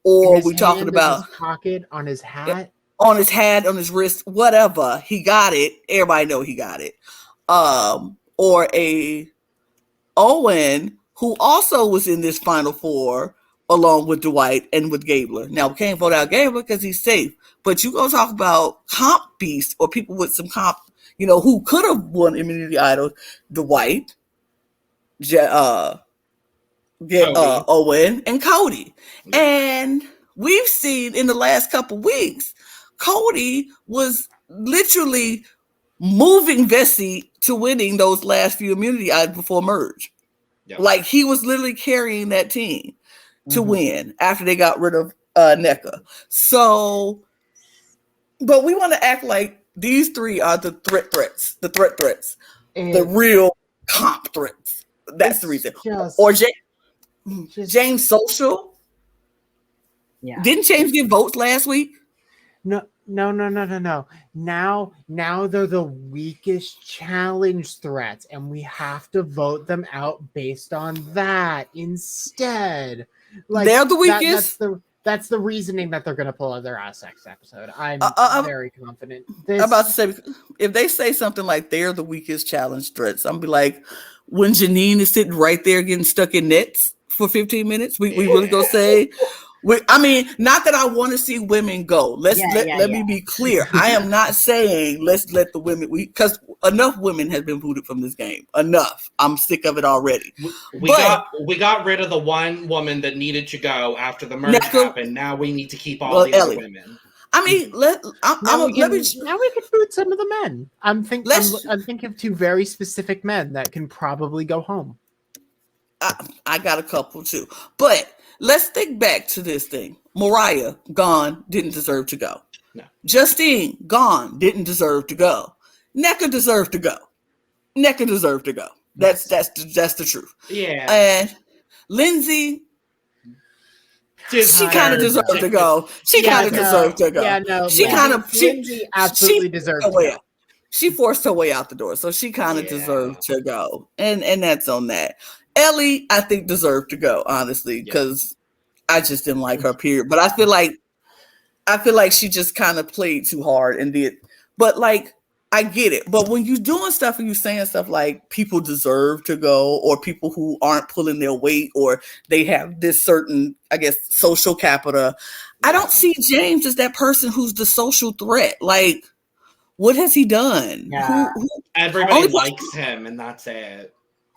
or we talking about his pocket, on his hat, on his hat, on his wrist, whatever. He got it. Everybody know he got it. Or a Owen who also was in this Final Four along with Dwight and with Gabler. Now we can't vote out Gabler because he's safe, but you gonna talk about comp beasts or people with some comp, who could have won Immunity Idol, Dwight, Owen, and Cody. And we've seen in the last couple weeks, Cody was literally moving Vesey to winning those last few Immunity Idols before merge. Yep. Like he was literally carrying that team to win after they got rid of NECA. So, but we want to act like these three are the threats, the real comp threats. That's the reason. Or James Social. Yeah. Didn't James get votes last week? No. Now they're the weakest challenge threats, and we have to vote them out based on that instead. Like they're the weakest. That's the reasoning that they're going to pull out their ass next episode. I'm very confident. I'm about to say, if they say something like they're the weakest challenge threats, I'm be like, when Janine is sitting right there getting stuck in nets for 15 minutes, we really gonna say. Not that I want to see women go. Let me be clear. I am not saying let's let the women, because enough women have been booted from this game. Enough. I'm sick of it already. We got rid of the one woman that needed to go after the merge happened. Now we need to keep all the other women. Now we can boot some of the men. I'm thinking of two very specific men that can probably go home. I got a couple too, but let's think back to this thing. Mariah, gone, didn't deserve to go. No. Justine, gone, didn't deserve to go. NECA deserved to go. That's the truth. Yeah. And Lindsay, she kind of deserved to go. She absolutely deserved to go. She forced her way out the door, so she kind of deserved to go. And that's on that. Ellie, I think, deserved to go, honestly, because I just didn't like her, period. But I feel like she just kind of played too hard and did. But like, I get it. But when you're doing stuff and you're saying stuff like people deserve to go, or people who aren't pulling their weight, or they have this certain, I guess, social capital, I don't see James as that person who's the social threat. Like, what has he done? Yeah. Everybody likes him, and that's it.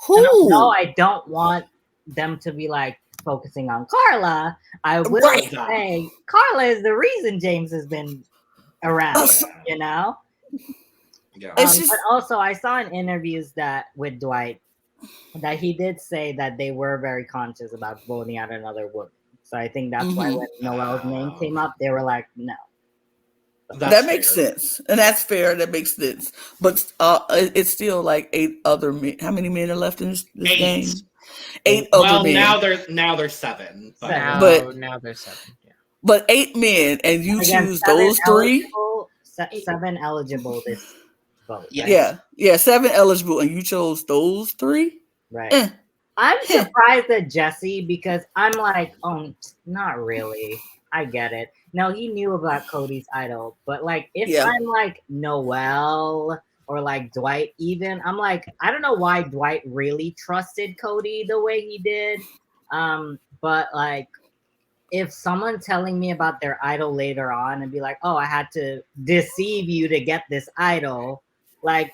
Who? No, I don't want them to be like focusing on Carla. I will say Carla is the reason James has been around, Yeah. But also I saw in interviews that with Dwight that he did say that they were very conscious about voting out another woman. So I think that's why when Noel's name came up, they were like, no. That makes sense, and that's fair. That makes sense, but it's still like 8 other men. How many men are left in this game? 8 other men. Now there's 7. Now there's 7. Yeah. But 8 men, and you choose those 3. 7 eligible this vote. Yeah, 7 eligible, and you chose those 3. Right. I'm surprised at Jesse because I'm like, oh, not really. I get it. No, he knew about Cody's idol, but like if I'm like Noel or like Dwight even, I'm like, I don't know why Dwight really trusted Cody the way he did. But like if someone telling me about their idol later on and be like, oh, I had to deceive you to get this idol, like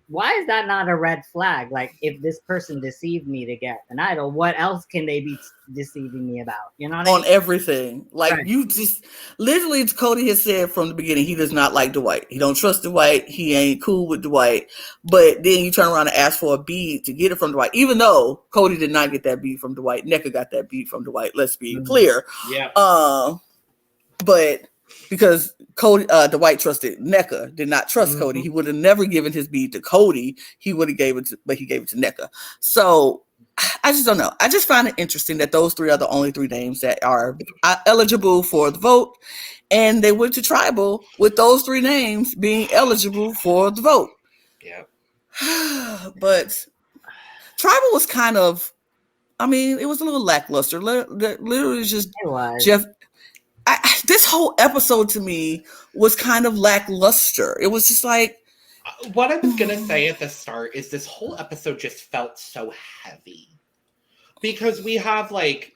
why is that not a red flag? Like, if this person deceived me to get an idol, what else can they be deceiving me about? You know what I mean? On everything. Like, you just, literally, Cody has said from the beginning, he does not like Dwight. He don't trust Dwight. He ain't cool with Dwight. But then you turn around and ask for a bead to get it from Dwight, even though Cody did not get that bead from Dwight. NECA got that bead from Dwight. Let's be clear. Yeah. But because Cody, Dwight trusted NECA, did not trust Cody. He would have never given his bead to Cody. He would have gave it to, but he gave it to NECA. So I just don't know. I just find it interesting that those 3 are the only 3 names that are eligible for the vote, and they went to tribal with those 3 names being eligible for the vote. Yeah. But Tribal was kind of, I mean, it was a little lackluster. Literally just It was. Jeff. This whole episode to me was kind of lackluster. It was just like, what I was gonna say at the start is this whole episode just felt so heavy because we have like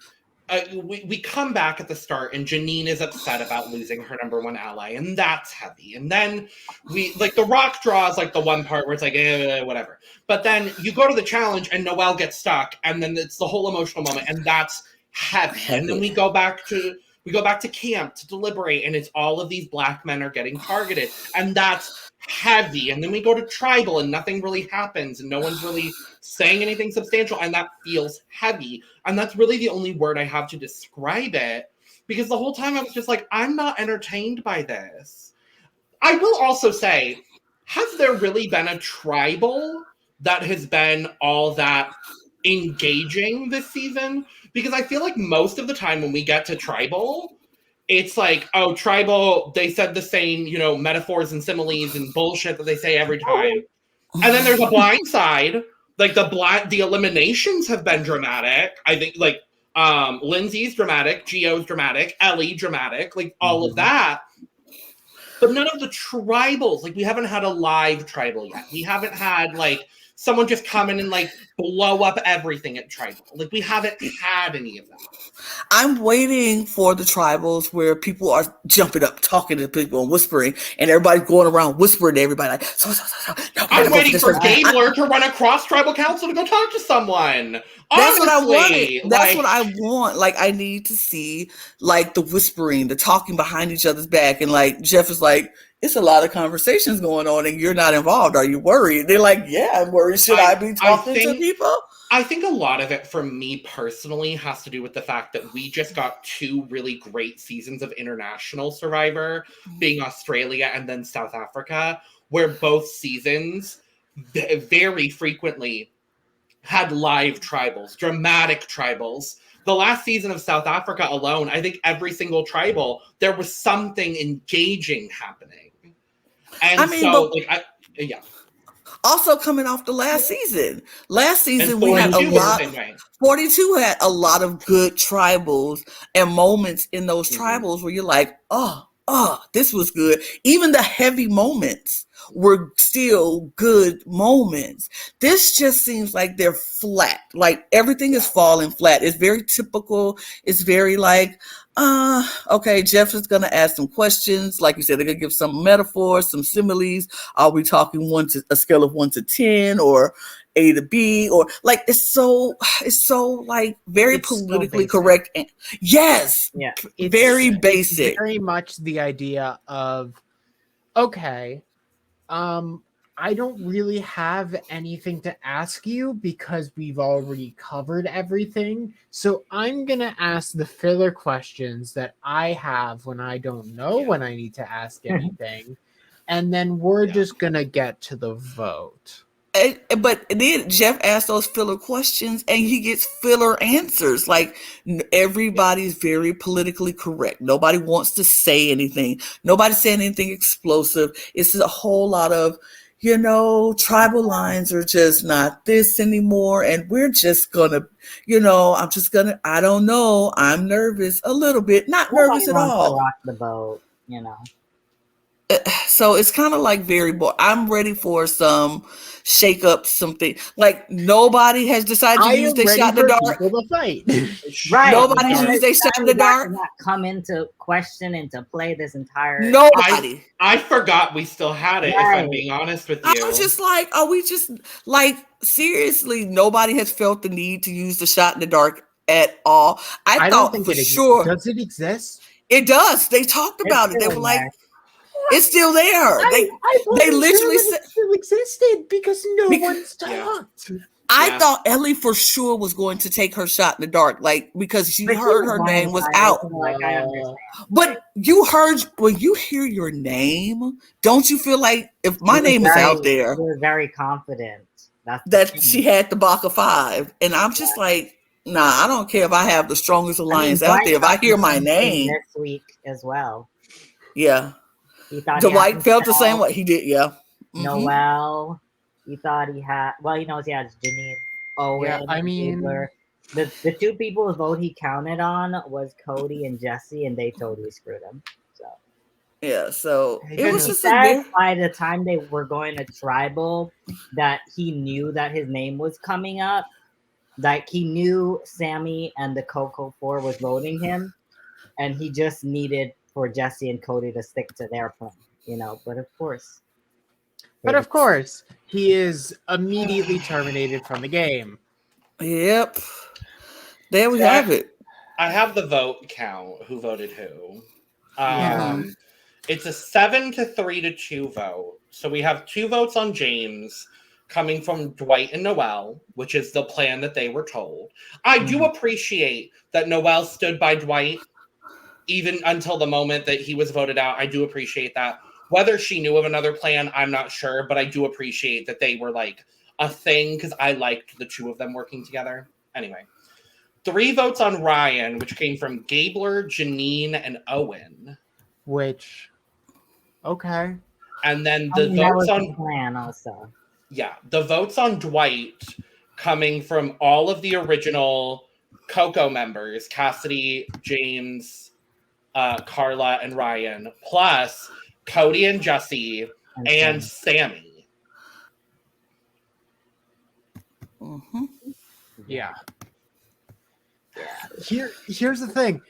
we come back at the start and Janine is upset about losing her number one ally, and that's heavy. And then we like the rock draw is like the one part where it's like whatever. But then you go to the challenge and Noelle gets stuck, and then it's the whole emotional moment, and that's heavy. And then we go back to camp to deliberate, and it's all of these black men are getting targeted, and that's heavy. And then we go to tribal and nothing really happens and no one's really saying anything substantial, and that feels heavy. And that's really the only word I have to describe it, because the whole time I was just like, I'm not entertained by this. I will also say, has there really been a tribal that has been all that engaging this season? Because I feel like most of the time when we get to tribal, it's like, oh, tribal, they said the same, metaphors and similes and bullshit that they say every time. And then there's a blind side. Like the eliminations have been dramatic. I think like Lindsay's dramatic, Gio's dramatic, Ellie dramatic, like all of that. But none of the tribals, like we haven't had a live tribal yet. We haven't had like someone just come in and like blow up everything at tribal. Like we haven't had any of that. I'm waiting for the tribals where people are jumping up, talking to people and whispering, and everybody's going around whispering to everybody like, I'm waiting for Gabler to run across tribal council to go talk to someone. That's what I Honestly, wanted. That's what I want. Like, I need to see like the whispering, the talking behind each other's back. And like Jeff is like, it's a lot of conversations going on and you're not involved. Are you worried? They're like, yeah, I'm worried. Should I be talking to people? I think a lot of it for me personally has to do with the fact that we just got 2 really great seasons of international Survivor, being Australia and then South Africa, where both seasons very frequently had live tribals, dramatic tribals. The last season of South Africa alone, I think every single tribal, there was something engaging happening. And yeah. Also coming off the last season. Last season we had a lot. 42 had a lot of good tribals and moments in those tribals where you're like, oh, this was good. Even the heavy moments were still good moments. This just seems like they're flat. Like everything is falling flat. It's very typical. It's very like, okay, Jeff is going to ask some questions. Like you said, they're going to give some metaphors, some similes. Are we talking a scale of 1 to 10 or A to B, or like, it's so like very politically correct. And, yes. Yeah. It's very basic. Very much the idea of, okay, I don't really have anything to ask you because we've already covered everything. So I'm going to ask the filler questions that I have when I don't know when I need to ask anything. And then we're just going to get to the vote. But then Jeff asks those filler questions and he gets filler answers. Like everybody's very politically correct. Nobody wants to say anything. Nobody's saying anything explosive. It's a whole lot of, tribal lines are just not this anymore. And we're just gonna, I don't know. I'm nervous a little bit. Not nervous at all. Rock the boat, So it's kind of like very boring. I'm ready for some shake up, something. Like nobody has decided to use their shot in the dark. Fight. Right. Nobody's used their shot in the dark. Not come into question and to play this entire. Nobody. I forgot we still had it. Right. If I'm being honest with you, I was just like, are we just like seriously? Nobody has felt the need to use the shot in the dark at all. I don't thought think for it exists. sure. Does it exist? It does. They talked about it. They were like, it's still there. They literally said it still existed because one's talked. I thought Ellie for sure was going to take her shot in the dark, like because she heard her name was out. I understand. But you heard when you hear your name, don't you feel like if my name is out there, you're very confident that she had the Baka 5, and I'm just like, nah, I don't care if I have the strongest alliance out there. If I hear my name this week as well, Dwight felt the same way he did. Yeah, Noelle. He thought he had. Well, it's Janine. Owen. Yeah, I mean, Gabler. The two people's vote he counted on was Cody and Jesse, and they totally screwed him. So Yeah, so it because was he just a said day. by the time they were going to tribal that he knew that his name was coming up. Like he knew Sammy and the Coco Four was voting him, and he just needed for Jesse and Cody to stick to their plan, you know. But of course, he is immediately terminated from the game. Yep. There we So have it. I have the vote count. Who voted who? Yeah. It's a 7-3-2 vote. So we have 2 votes on James coming from Dwight and Noelle, which is the plan that they were told. I do appreciate that Noelle stood by Dwight even until the moment that he was voted out. I do appreciate that. Whether she knew of another plan, I'm not sure, but I do appreciate that they were like a thing because I liked the 2 of them working together. Anyway, 3 votes on Ryan, which came from Gabler, Janine, and Owen. Which, okay. And then the votes on plan also. Yeah, the votes on Dwight coming from all of the original Coco members, Cassidy, James, Carla, and Ryan, plus Cody and Jesse and Sammy. Mm-hmm. Yeah. Here's the thing.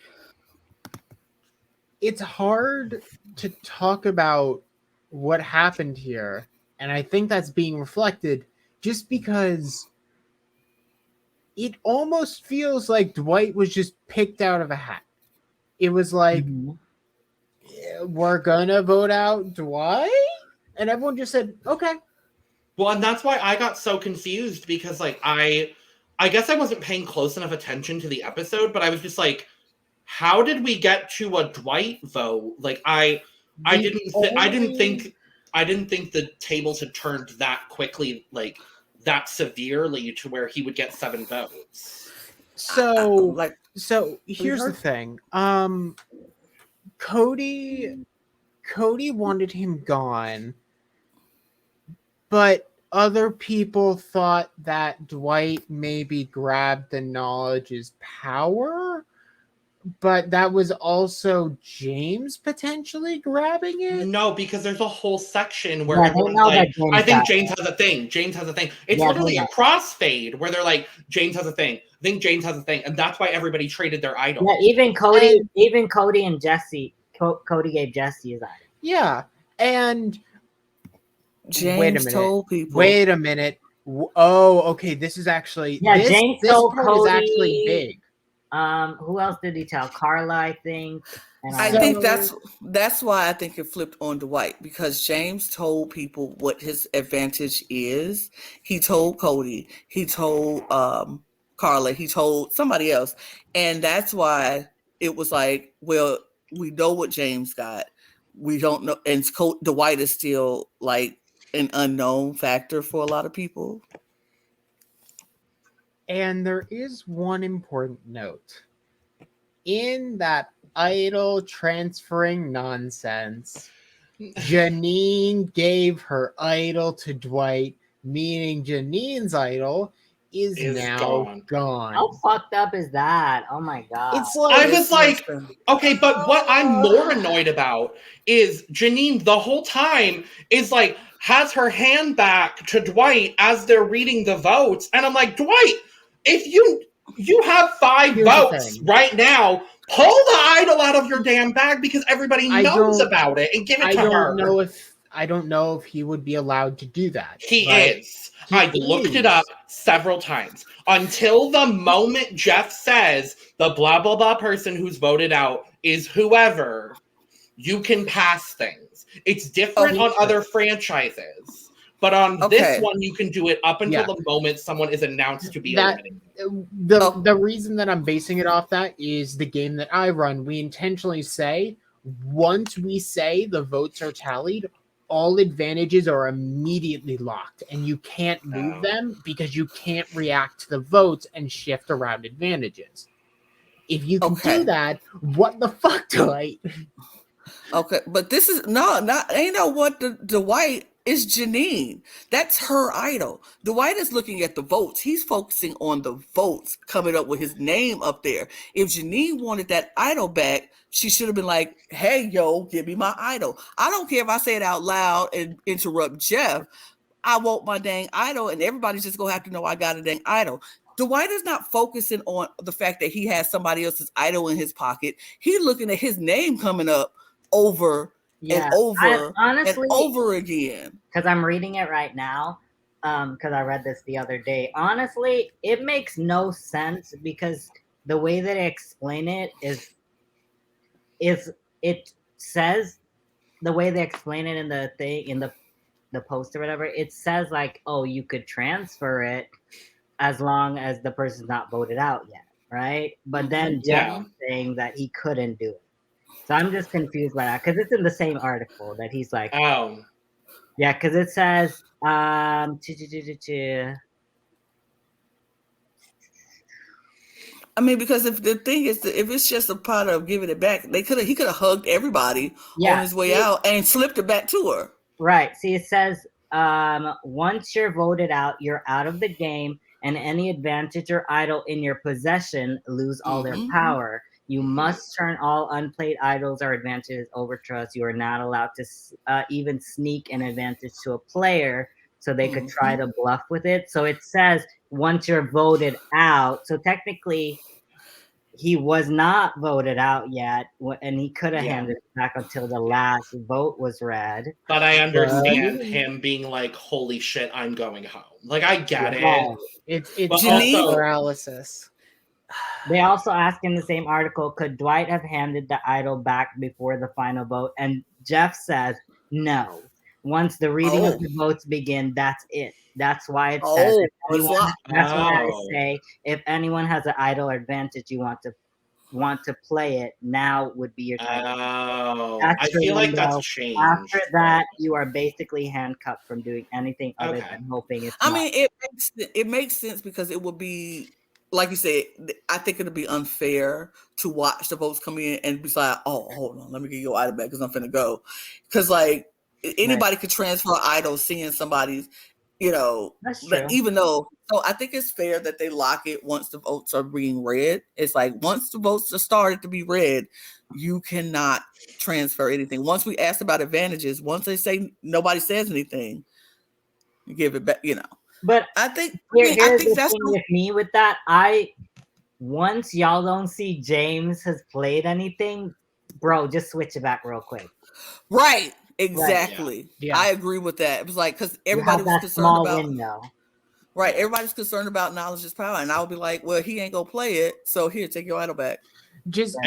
It's hard to talk about what happened here, and I think that's being reflected just because it almost feels like Dwight was just picked out of a hat. It was like, we're gonna vote out Dwight? And everyone just said, okay. Well, and that's why I got so confused because, like, I guess I wasn't paying close enough attention to the episode, but I was just like, how did we get to a Dwight vote? Like, I didn't think the tables had turned that quickly, like that severely to where he would get 7 votes. So here's the thing. Cody wanted him gone, but other people thought that Dwight maybe grabbed the knowledge as power, but that was also James potentially grabbing it. No, because there's a whole section where everyone's like, I think James has a thing. James has a thing. It's literally a crossfade where they're like, James has a thing. I think James has a thing. And that's why everybody traded their idol. Yeah, even Cody and Jesse, Cody gave Jesse his idol. Yeah. And James told people. Wait a minute. Oh, okay. This is actually James told Cody. Is actually big. Who else did he tell? Carla, I think. And I think that's why I think it flipped on Dwight, because James told people what his advantage is. He told Cody, he told Carla, he told somebody else, and that's why it was like, well, we know what James got. We don't know, and Dwight is still like an unknown factor for a lot of people. And there is one important note. In that idol transferring nonsense, Janine gave her idol to Dwight, meaning Janine's idol is now gone. How fucked up is that? Oh my god. It's like, I was like, okay, but what I'm more annoyed about is Janine the whole time is like, has her hand back to Dwight as they're reading the votes. And I'm like, Dwight, if you have 5 votes right now, pull the idol out of your damn bag because everybody knows about it and give it to her. I don't know if he would be allowed to do that. He is. I looked it up several times. Until the moment Jeff says the blah, blah, blah person who's voted out is whoever, you can pass things. It's different on other franchises. But on this one, you can do it up until the moment someone is announced to be eliminated. The reason that I'm basing it off that is the game that I run. We intentionally say, once we say the votes are tallied, all advantages are immediately locked, and you can't move them because you can't react to the votes and shift around advantages. If you can do that, what the fuck, Dwight? Okay, but this is ain't no what the Dwight is Janine. That's her idol. Dwight is looking at the votes. He's focusing on the votes, coming up with his name up there. If Janine wanted that idol back, she should have been like, hey, yo, give me my idol. I don't care if I say it out loud and interrupt Jeff. I want my dang idol, and everybody's just going to have to know I got a dang idol. Dwight is not focusing on the fact that he has somebody else's idol in his pocket. He's looking at his name coming up over and over honestly, and over again. Because I'm reading it right now, because I read this the other day. Honestly, it makes no sense because the way that they explain it is it says the way they explain it in the thing in the post or whatever. It says like, oh, you could transfer it as long as the person's not voted out yet, right? But then Jeff's saying that he couldn't do it. So I'm just confused by that because it's in the same article that he's like, oh, yeah, because it says, I mean, because if the thing is, if it's just a part of giving it back, he could have hugged everybody on his way out and slipped it back to her. Right. See, it says, once you're voted out, you're out of the game, and any advantage or idol in your possession lose all their power. You must turn all unplayed idols or advantages over to us. You are not allowed to even sneak an advantage to a player so they could try to bluff with it. So it says once you're voted out. So technically, he was not voted out yet, and he could have handed it back until the last vote was read. But I understand him being like, holy shit, I'm going home. Like, I get it. It's also paralysis. They also ask in the same article, could Dwight have handed the idol back before the final vote? And Jeff says, no. Once the reading of the votes begin, that's it. That's why it says, that's why I say, if anyone has an idol advantage you want to play it, now would be your time. I feel like that's changed. After that, you are basically handcuffed from doing anything other than hoping it's it makes sense because it would be, like you said, I think it'll be unfair to watch the votes come in and be like, oh, hold on, let me get your idol back because I'm finna go. Because, like, anybody could transfer idols seeing somebody's, that's true. Even though, so I think it's fair that they lock it once the votes are being read. It's like once the votes are started to be read, you cannot transfer anything. Once we ask about advantages, once they say nobody says anything, you give it back, But I think I think that's with me with that. Once y'all don't see James has played anything, bro, just switch it back real quick. Right. Exactly. Right. Yeah. I agree with that. It was like, because everybody was concerned about window. Right. Everybody's concerned about knowledge is power. And I would be like, well, he ain't gonna play it. So here, take your idol back. Just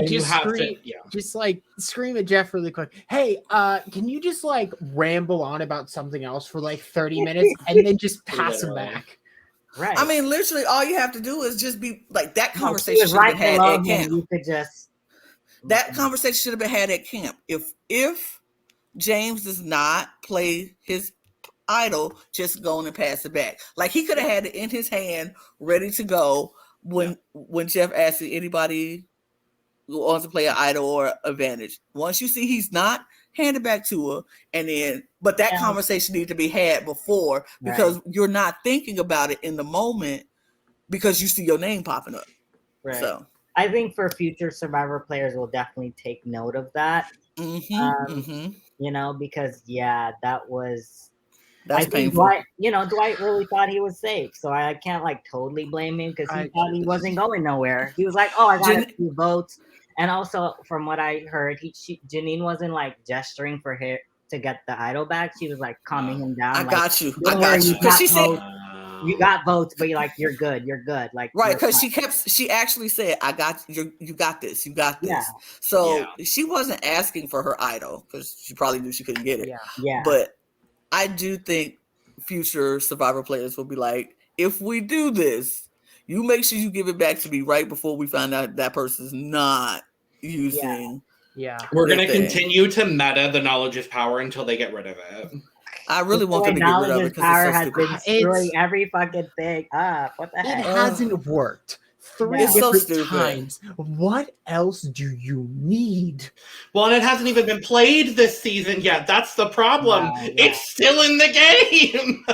scream at Jeff really quick. Hey, can you just like ramble on about something else for like 30 minutes and then just pass him back? Right. I mean, literally all you have to do is just be like that conversation should have been had at camp. You could just that conversation should have been had at camp. If James does not play his idol, just go on and pass it back. Like he could have had it in his hand, ready to go when Jeff asked anybody who wants to play an idol or advantage. Once you see he's not, hand it back to her, and then. But that conversation needs to be had before because you're not thinking about it in the moment because you see your name popping up. Right. So I think for future Survivor players, we'll definitely take note of that. Because that was. That's painful. Dwight really thought he was safe, so I can't like totally blame him because he thought he wasn't going nowhere. He was like, "Oh, I got a few votes," and also from what I heard, Janine wasn't like gesturing for her to get the idol back. She was like calming him down. I got you. Because she said. You got votes, but you're good. You're good. Like right, because she actually said, "I got you. You got this. You got this." Yeah. So she wasn't asking for her idol because she probably knew she couldn't get it. Yeah. But I do think future Survivor players will be like, if we do this, you make sure you give it back to me right before we find out that person's not using. Yeah. We're gonna continue to meta the knowledge is power until they get rid of it. I really want them to get rid of it because power has been screwing every fucking thing up. What the heck? It hasn't worked. 3 It's so different stupid. times. What else do you need? Well, and it hasn't even been played this season yet. That's the problem. Yeah. It's still in the game.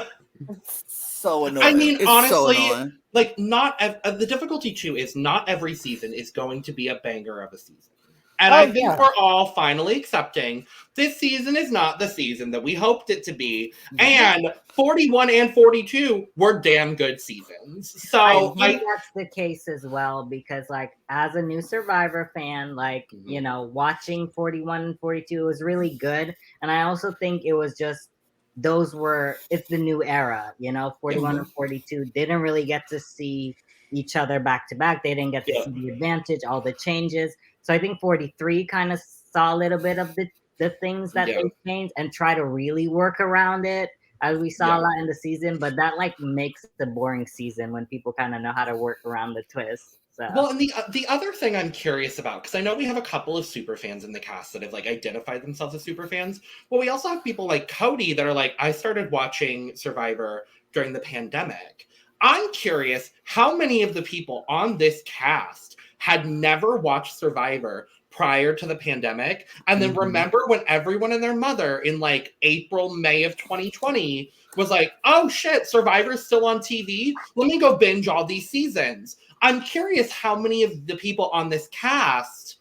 So annoying. I mean, it's honestly, so annoying. like the difficulty too is not every season is going to be a banger of a season. And I think we're all finally accepting this season is not the season that we hoped it to be. And 41 and 42 were damn good seasons. So I think that's the case as well, because like as a new Survivor fan, like, you know, watching 41 and 42 was really good. And I also think it was just it's the new era, you know, 41 and 42 didn't really get to see each other back to back. They didn't get to see the advantage, all the changes. So I think 43 kind of saw a little bit of the things that they changed and try to really work around it, as we saw a lot in the season. But that like makes the boring season when people kind of know how to work around the twist. So. Well, and the other thing I'm curious about, because I know we have a couple of super fans in the cast that have like identified themselves as super fans. Well, we also have people like Cody that are like, I started watching Survivor during the pandemic. I'm curious how many of the people on this cast had never watched Survivor prior to the pandemic, and then remember when everyone and their mother in like April, May of 2020 was like, oh shit, Survivor's still on TV? Let me go binge all these seasons. I'm curious how many of the people on this cast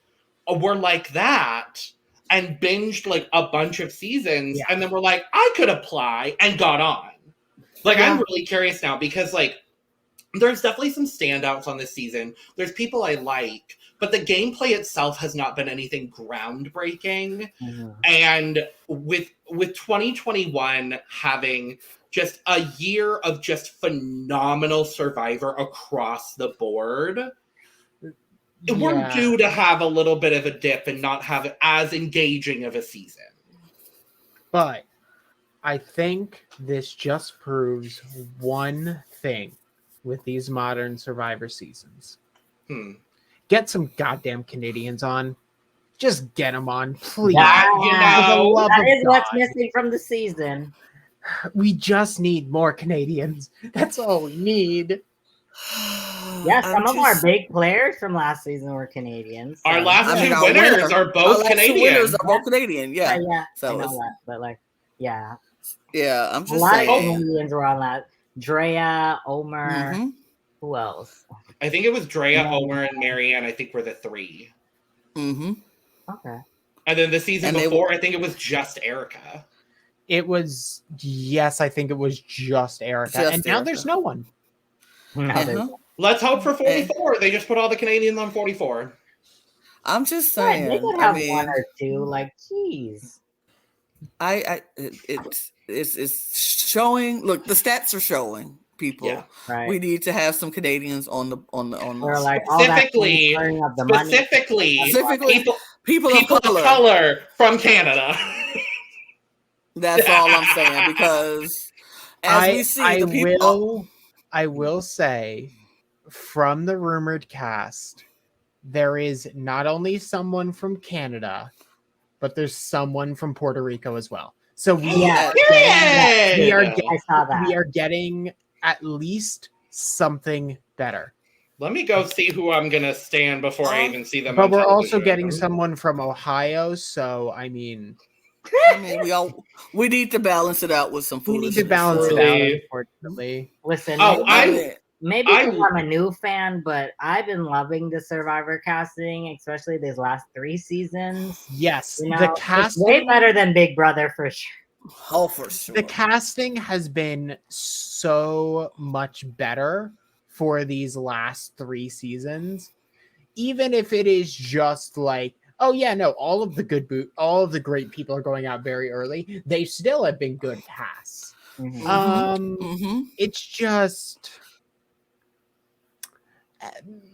were like that and binged like a bunch of seasons and then were like, I could apply and got on. Like, I'm really curious now because like, there's definitely some standouts on this season. There's people I like, but the gameplay itself has not been anything groundbreaking. And with 2021 having just a year of just phenomenal Survivor across the board, we're due to have a little bit of a dip and not have as engaging of a season. But I think this just proves one thing with these modern Survivor seasons. Get some goddamn Canadians on. Just get them on, please. That is what's missing from the season. We just need more Canadians. That's all we need. Yeah, some of our big players from last season were Canadians. So. Our last two winners are both Canadian. Yeah. So I know that, but like, yeah, I'm just a lot saying. of Canadians were on that. Drea, Omer, who else? I think it was Drea, Omer, and Marianne. I think were the three. Okay. And then the season before, I think it was just Erica. It was, yes, I think it was just Erica. And now there's no one. Let's hope for 44. They just put all the Canadians on 44. I'm just saying. They could have one or two. Like, geez. It's showing. Look, the stats are showing people. Yeah, right. We need to have some Canadians on the. Or like specifically people of color from Canada. That's all I'm saying, because as we see, the people. I will say, from the rumored cast, there is not only someone from Canada, but there's someone from Puerto Rico as well. So we are getting at least something better. Let me go see who I'm gonna stand before I even see them. But we're also getting someone from Ohio, so I mean, we need to balance it out with some foolishness. We need to balance it out, unfortunately. Listen, maybe because I'm a new fan, but I've been loving the Survivor casting, especially these last 3 seasons. Yes, you know, the casting way better than Big Brother for sure. Oh, for sure. The casting has been so much better for these last 3 seasons, even if it is just like, oh yeah, no, all of the great people are going out very early. They still have been good casts. It's just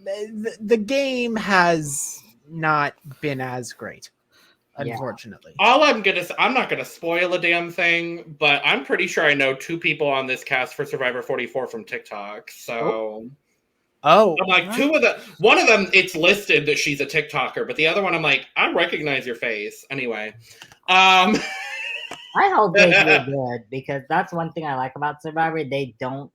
the game has not been as great, unfortunately. I'm not gonna spoil a damn thing, but I'm pretty sure I know 2 people on this cast for Survivor 44 from TikTok. So I'm like, one of them, it's listed that she's a TikToker, but the other one, I'm like, I recognize your face. Anyway. I hope they do good, because that's one thing I like about Survivor. They don't,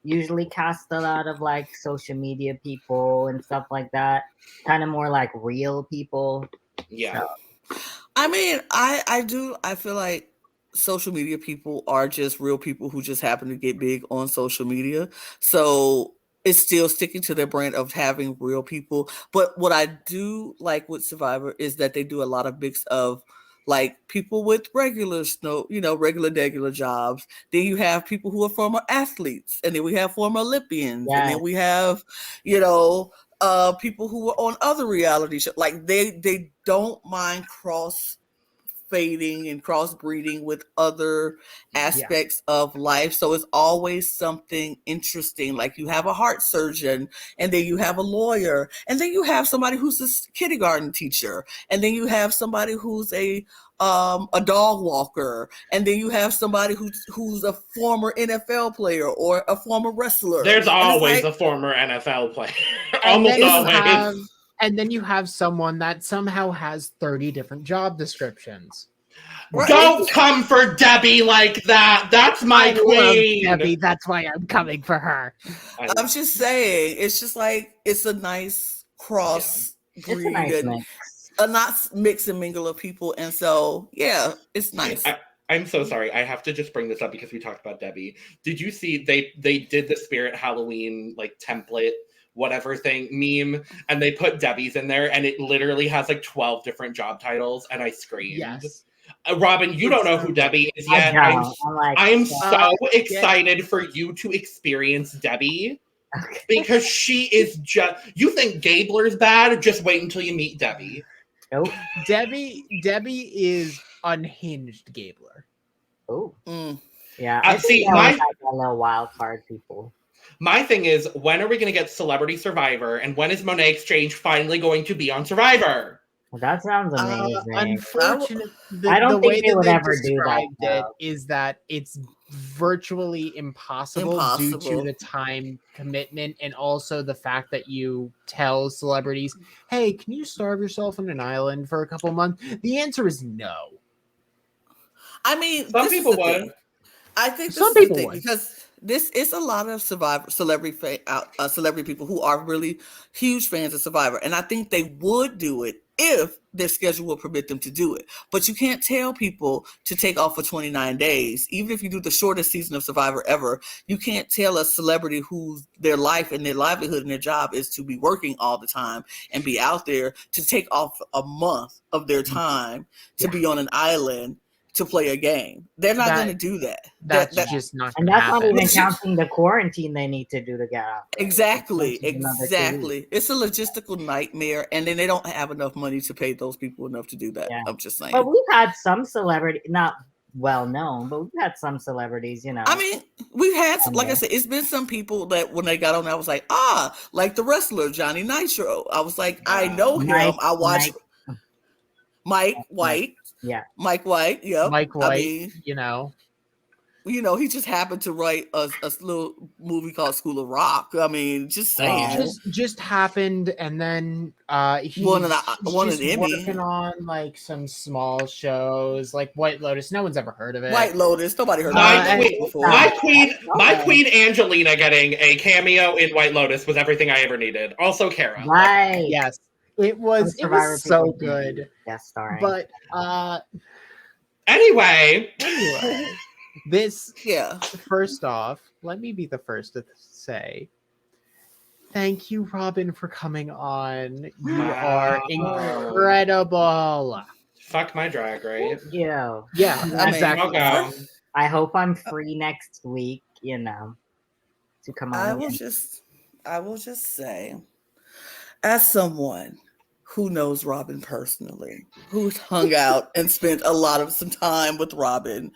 usually cast a lot of like social media people and stuff like that. Kind of more like real people. Yeah. So, I mean, I feel like social media people are just real people who just happen to get big on social media. So it's still sticking to their brand of having real people. But what I do like with Survivor is that they do a lot of mix of like people with regular regular jobs. Then you have people who are former athletes, and then we have former Olympians, and yeah. then we have, people who are on other reality shows. Like they don't mind cross fading and crossbreeding with other aspects of life. So it's always something interesting. Like you have a heart surgeon, and then you have a lawyer, and then you have somebody who's a kindergarten teacher, and then you have somebody who's a dog walker, and then you have somebody who's a former NFL player or a former wrestler. There's And always it's like, a former NFL player. And Almost then you always. have, and then you have someone that somehow has 30 different job descriptions. Right. Don't come for Debbie like that. That's my I love queen. Debbie. That's why I'm coming for her. I'm just saying, it's just like it's a nice cross It's a breed nice and mix. a not mix and mingle of people, and so yeah, it's nice. I'm so sorry. I have to just bring this up because we talked about Debbie. Did you see they did the Spirit Halloween like template whatever thing meme, and they put Debbie's in there, and it literally has like 12 different job titles, and I screamed. Yes. Robyn, you don't know who Debbie is yet. I am so excited for you to experience Debbie. Okay. Because she is just, you think Gabler's bad? Just wait until you meet Debbie. Nope. Debbie is unhinged Gabler. Oh. Mm. Yeah. I see, think my little wild card people. My thing is, when are we going to get Celebrity Survivor, and when is Monet Exchange finally going to be on Survivor? Well, that sounds amazing. Unfortunately, I don't the think way they that would they ever do that, described it is that it's virtually impossible due to the time commitment, and also the fact that you tell celebrities, hey, can you starve yourself on an island for a couple months? The answer is no. I mean, some people would. Thing. I think some people would, because this is a lot of celebrity people who are really huge fans of Survivor, and I think they would do it if their schedule will permit them to do it. But you can't tell people to take off for 29 days. Even if you do the shortest season of Survivor ever, you can't tell a celebrity whose their life and their livelihood and their job is to be working all the time and be out there to take off a month of their time to be on an island to play a game. They're not going to do that. That's just not and gonna that's happen. not even counting the quarantine they need to do to get out. Exactly. It's a logistical nightmare, and then they don't have enough money to pay those people enough to do that. I'm just saying. But we've had some celebrity, not well known, but we've had some celebrities, I mean, we've had, like I said, it's been some people that when they got on, I was like, like the wrestler Johnny Nitro. I was like, I know him. I watched Mike White. Yeah. Mike White. Yep. Mike White, I mean, he just happened to write a little movie called School of Rock. I mean, just saying. Just happened, and then he's won an Emmy. Working on like some small shows like White Lotus. No one's ever heard of it. White Lotus. Nobody heard of it before. My queen Angelina getting a cameo in White Lotus was everything I ever needed. Also Kara. Right. Yes. It was so good. Yes, sorry. But anyway. This first off, let me be the first to say thank you, Robyn, for coming on. You are incredible. Fuck my drag, right? Yeah. Yeah, exactly. I hope I'm free next week, to come on. I will just say, as someone who knows Robyn personally, who's hung out and spent some time with Robyn,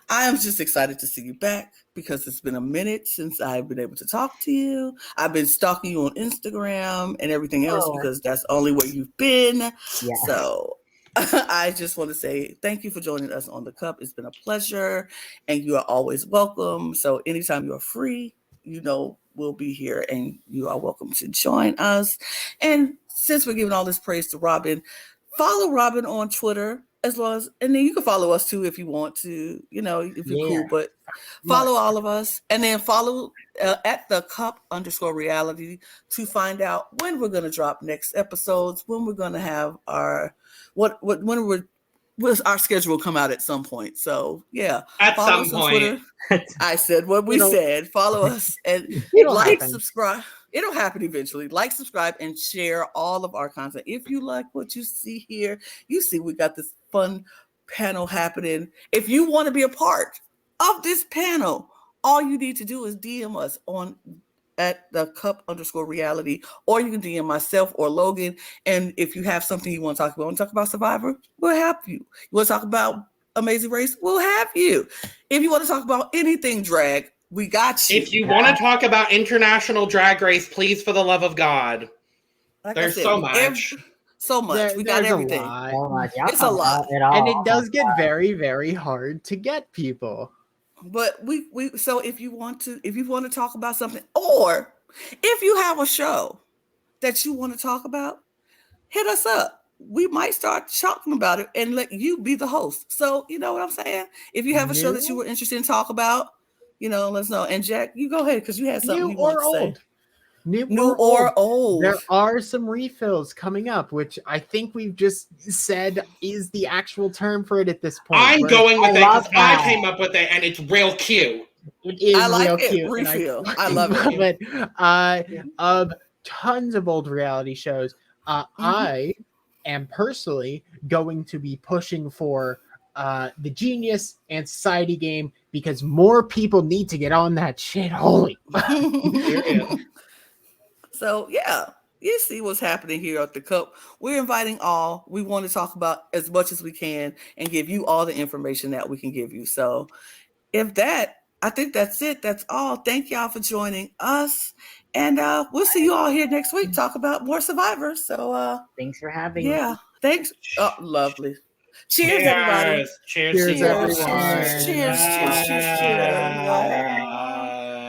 I am just excited to see you back because it's been a minute since I've been able to talk to you. I've been stalking you on Instagram and everything else because that's only where you've been. Yeah. So I just want to say thank you for joining us on The Cup. It's been a pleasure, and you are always welcome. So anytime you are free, we'll be here, and you are welcome to join us. And since we're giving all this praise to Robyn, follow Robyn on Twitter as long as, and then you can follow us too if you want to, if you're cool, but follow all of us, and then follow at the cup_reality to find out when we're going to drop next episodes, when we're going to have our our schedule will come out at some point. So yeah, At follow some us on point. Twitter. I said what we said. Follow us and like, subscribe. It'll happen eventually. Like, subscribe, and share all of our content. If you like what you see here, you see we got this fun panel happening. If you want to be a part of this panel, all you need to do is DM us at the cup_reality, or you can DM myself or Logan. And if you have something you want to talk about Survivor, we'll have you. You want to talk about Amazing Race, we'll have you. If you want to talk about anything drag, we got you. If you want to talk about international drag race, please, for the love of God. Like There's said, so much. So much. We got everything. It's a lot. And it does get very, very hard to get people. But so if you want to talk about something, or if you have a show that you want to talk about, hit us up. We might start talking about it and let you be the host. So you know what I'm saying? If you have a show that you were interested in talk about, let us know. And Jack, you go ahead because you had something you want to say. New or old. There are some refills coming up, which I think we've just said is the actual term for it at this point. I'm going with it because I came up with it, and it's real cute. It is real cute. Refill. I love it. Tons of old reality shows. I am personally going to be pushing for the Genius and Society game because more people need to get on that shit. Holy. So yeah, you see what's happening here at the Cup. We're inviting all. We want to talk about as much as we can and give you all the information that we can give you. So I think that's it. That's all. Thank y'all for joining us. And we'll see you all here next week. Talk about more Survivors. So thanks for having me. Yeah. Thanks. Oh, lovely. Cheers, everybody. Cheers, everyone. Cheers.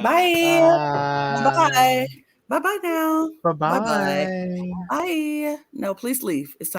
Bye. Bye. Bye-bye now. Bye-bye. Bye. No, please leave. It's time.